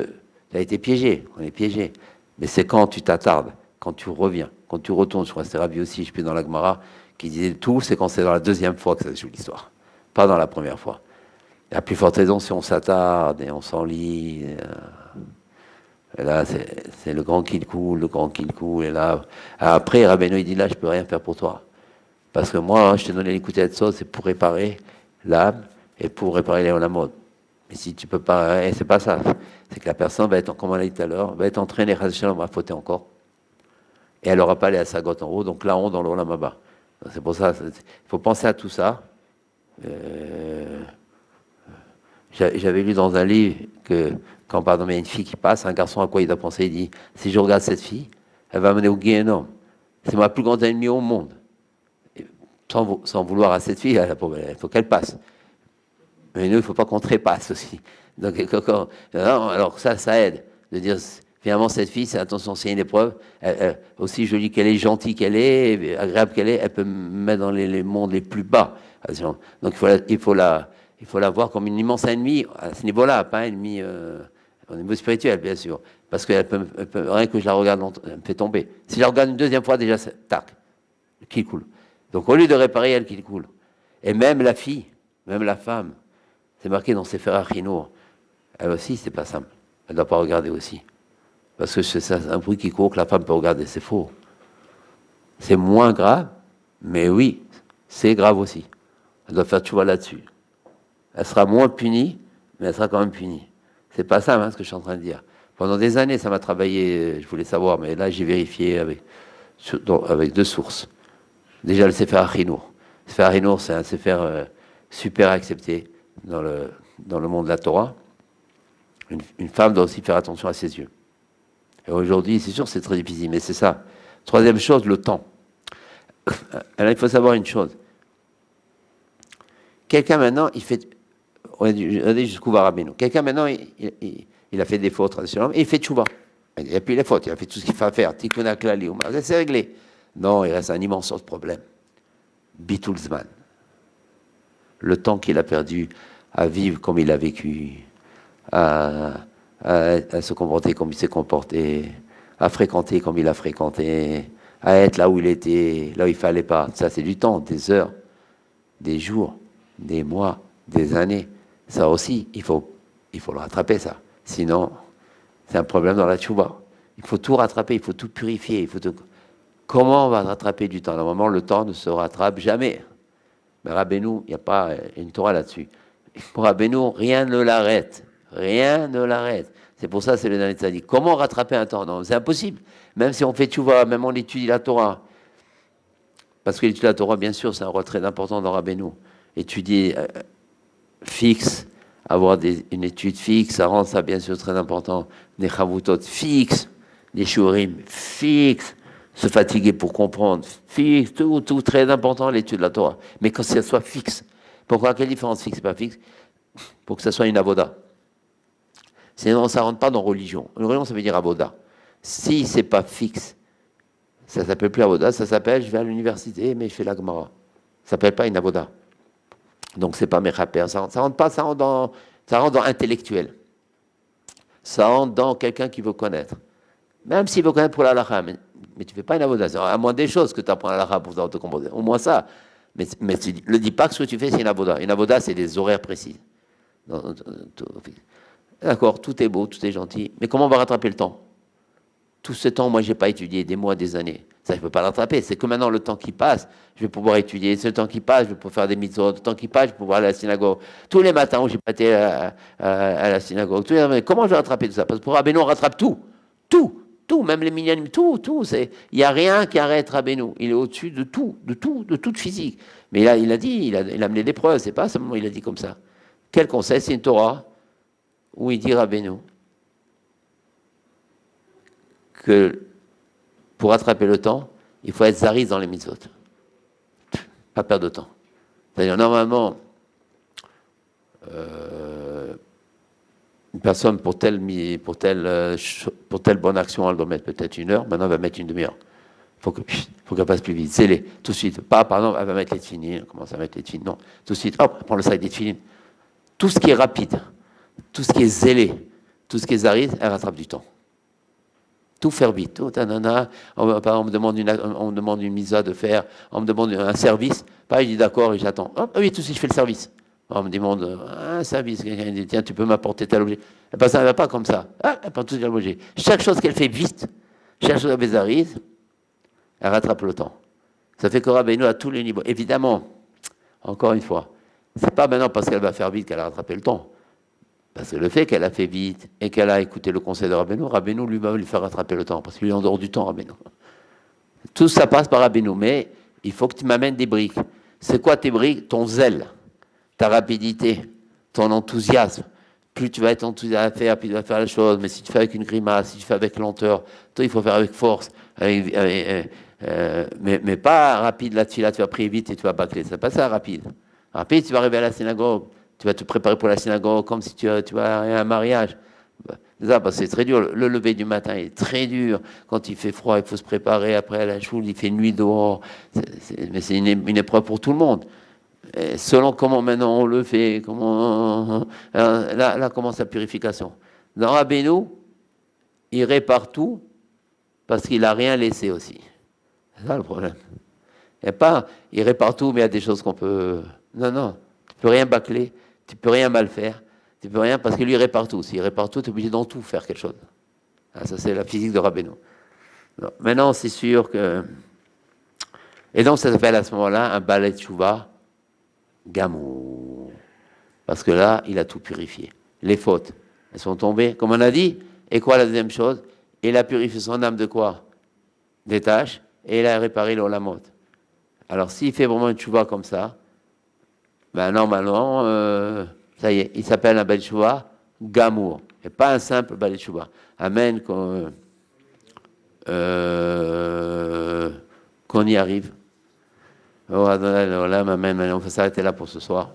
tu as été piégé, on est piégé. Mais c'est quand tu t'attardes, quand tu reviens, quand tu retournes. Je crois que c'était Rabbi aussi, je suis dans la Gemara, qui disait tout, c'est quand c'est dans la deuxième fois que ça se joue l'histoire. Pas dans la première fois. Et à plus forte raison, si on s'attarde et on s'enlit. Et là, c'est le grand qui coule, le grand qui coule. Et là, après, Rabbeinu, il dit là, je peux rien faire pour toi. Parce que moi, je t'ai donné l'écouter de ça, c'est pour réparer l'âme et pour réparer les olamot. Mais si tu peux pas, c'est pas ça. C'est que la personne va être, comme on l'a dit tout à l'heure, va être entraînée, on va fauter encore. Et elle n'aura pas les Assagot en haut, donc là, on dans l'olam bas. C'est pour ça, il faut penser à tout ça. J'avais lu dans un livre que quand par exemple il y a une fille qui passe, un garçon à quoi il doit penser, il dit, si je regarde cette fille, elle va mener au Guéhénom. C'est ma plus grande ennemie au monde. Et sans vouloir à cette fille, il faut qu'elle passe. Mais nous, il ne faut pas qu'on trépasse aussi. Donc, alors ça aide de dire, finalement, cette fille, c'est attention, c'est une épreuve. Aussi jolie qu'elle est, gentille qu'elle est, agréable qu'elle est, elle peut me mettre dans les mondes les plus bas. Donc, il faut la voir comme une immense ennemie, à ce niveau-là, pas un ennemi au niveau spirituel, bien sûr. Parce que rien que je la regarde, elle me fait tomber. Si je la regarde une deuxième fois, déjà, tac, qui coule. Donc, au lieu de réparer, elle qui coule. Et même la fille, même la femme, c'est marqué dans Sefer Achinour. Elle aussi, c'est pas simple. Elle ne doit pas regarder aussi. Parce que c'est un bruit qui court que la femme peut regarder. C'est faux. C'est moins grave, mais oui, c'est grave aussi. Elle doit faire tchouva là-dessus. Elle sera moins punie, mais elle sera quand même punie. C'est pas ça, ce que je suis en train de dire. Pendant des années, ça m'a travaillé, je voulais savoir, mais là, j'ai vérifié avec deux sources. Déjà, le Sefer Achinour. Le Sefer Achinour, c'est un Sefer super accepté dans le monde de la Torah. Une femme doit aussi faire attention à ses yeux. Et aujourd'hui, c'est sûr, c'est très difficile, mais c'est ça. Troisième chose, le temps. Alors, il faut savoir une chose. Quelqu'un maintenant, il fait... On a dit jusqu'au Rabbeinu. Quelqu'un maintenant, il a fait des fautes traditionnelles, et il fait tchouva. Il a plus les fautes, il a fait tout ce qu'il faut faire. Tikkun HaKlali, c'est réglé. Non, il reste un immense autre problème. Bitul Zman. Le temps qu'il a perdu à vivre comme il a vécu, à se comporter comme il s'est comporté, à fréquenter comme il a fréquenté, à être là où il était, là où il fallait pas. Ça, c'est du temps, des heures, des jours, des mois, des années. Ça aussi, il faut le rattraper, ça. Sinon, c'est un problème dans la tchouba. Il faut tout rattraper, il faut tout purifier. Comment on va rattraper du temps? Normalement, le temps ne se rattrape jamais. Mais Rabbeinu, il n'y a pas une Torah là-dessus. Pour Rabbeinu, rien ne l'arrête. Rien ne l'arrête. C'est pour ça, c'est le dernier tzaddik. Comment rattraper un temps? Non, c'est impossible. Même si on fait tchouva, même on étudie la Torah. Parce que l'étude de la Torah, bien sûr, c'est un rôle très important dans Rabbeinu. Étudier fixe, avoir une étude fixe, ça rend ça, bien sûr, très important. Des chavutot fixes, des shurim fixes, se fatiguer pour comprendre, fixe, tout très important, l'étude de la Torah. Mais que ça soit fixe. Pourquoi? Quelle différence fixe et pas fixe? Pour que ça soit une avoda. Sinon, ça ne rentre pas dans religion. Une religion, ça veut dire avoda. Si c'est pas fixe, ça ne s'appelle plus avoda, ça s'appelle je vais à l'université, mais je fais la Gemara. Ça ne s'appelle pas une avoda. Donc, c'est pas mechaper. Ça rentre pas, ça rentre dans intellectuel. Ça rentre dans quelqu'un qui veut connaître. Même s'il veut connaître pour la halakha, mais tu ne fais pas une avoda. À moins des choses que tu apprends à la halakha pour te comprendre. Au moins ça. Mais tu ne dis pas que ce que tu fais, c'est une avoda. Une avoda, c'est des horaires précis. D'accord, tout est beau, tout est gentil. Mais comment on va rattraper le temps? Tout ce temps, moi, je n'ai pas étudié des mois, des années. Ça, je ne peux pas le rattraper. C'est que maintenant, le temps qui passe, je vais pouvoir étudier. C'est le temps qui passe, je vais pouvoir faire des mitzvot. Le temps qui passe, je vais pouvoir aller à la synagogue. Tous les matins où je n'ai pas été à la synagogue. Comment je vais rattraper tout ça? Parce que pour Rabbeinu, on rattrape tout. Tout, même les minyanim, tout. Il n'y a rien qui arrête Rabbeinu. Il est au-dessus de tout, de toute physique. Mais là, il a dit, il a amené des preuves. C'est pas seulement il a dit comme ça. Quel conseil? C'est une Torah où il dit Rabbeinu que pour rattraper le temps, il faut être zaris dans les mitzvot. Pas perdre de temps. C'est-à-dire, normalement, une personne, pour telle bonne action, elle doit mettre peut-être 1 heure. Maintenant, elle va mettre une demi-heure. faut qu'elle passe plus vite. C'est les, tout de suite. Pas, pardon, elle va mettre les tefilines, elle commence à mettre les tefilines. Non, tout de suite, hop, elle prend le sac des tefilines. Tout ce qui est rapide, tout ce qui est zélé, tout ce qui est zaride, elle rattrape du temps. Tout faire vite, tout, nanana. On me demande une misa de faire, on me demande un service. Pareil, je dis d'accord et j'attends. Hop, oui, tout de suite, je fais le service. On me demande un service. Quelqu'un dit, tiens, tu peux m'apporter tel objet. Elle ne va pas comme ça. Ah, elle prend tout l'objet. Chaque chose qu'elle fait vite, chaque chose qu'elle zaride, elle rattrape le temps. Ça fait que Rabbeinu à tous les niveaux. Évidemment, encore une fois, c'est pas maintenant parce qu'elle va faire vite qu'elle a rattrapé le temps. Parce que le fait qu'elle a fait vite et qu'elle a écouté le conseil de Rabbeinu lui va lui faire rattraper le temps, parce qu'il est en dehors du temps, Rabbeinu. Tout ça passe par Rabbeinu, mais il faut que tu m'amènes des briques. C'est quoi tes briques? Ton zèle, ta rapidité, ton enthousiasme. Plus tu vas être enthousiaste à faire, plus tu vas faire les choses. Mais si tu fais avec une grimace, si tu fais avec lenteur, toi, il faut faire avec force. Mais pas rapide là-dessus, là, tu vas prier vite et tu vas bâcler. C'est pas ça, rapide. Rapide, tu vas arriver à la synagogue. Tu vas te préparer pour la synagogue comme si tu vas à un mariage. C'est très dur. Le lever du matin est très dur. Quand il fait froid, il faut se préparer. Après, la choule, il fait nuit dehors. Mais c'est une épreuve pour tout le monde. Et selon comment maintenant on le fait, là commence la purification. Dans Rabbeinu, il répare tout parce qu'il n'a rien laissé aussi. C'est ça le problème. Il répare tout, mais il y a des choses qu'on peut... Non, tu peux rien bâcler. Tu peux rien mal faire, tu peux rien, parce que lui il répare tout. S'il répare tout, tu es obligé d'en tout faire quelque chose. Ah, ça c'est la physique de Rabbeinu. Maintenant c'est sûr que... Et donc ça s'appelle à ce moment-là un balai tchouva gamou. Parce que là, il a tout purifié. Les fautes, elles sont tombées, comme on a dit. Et quoi la deuxième chose? Il a purifié son âme de quoi? Des tâches, et il a réparé l'olamot. Alors s'il fait vraiment une tchouva comme ça, ben normalement, ça y est, il s'appelle un Bal Tshuva Gamour, et pas un simple Bal Tshuva. Amen, qu'on y arrive. Oh, Adonai, amen, on va s'arrêter là pour ce soir.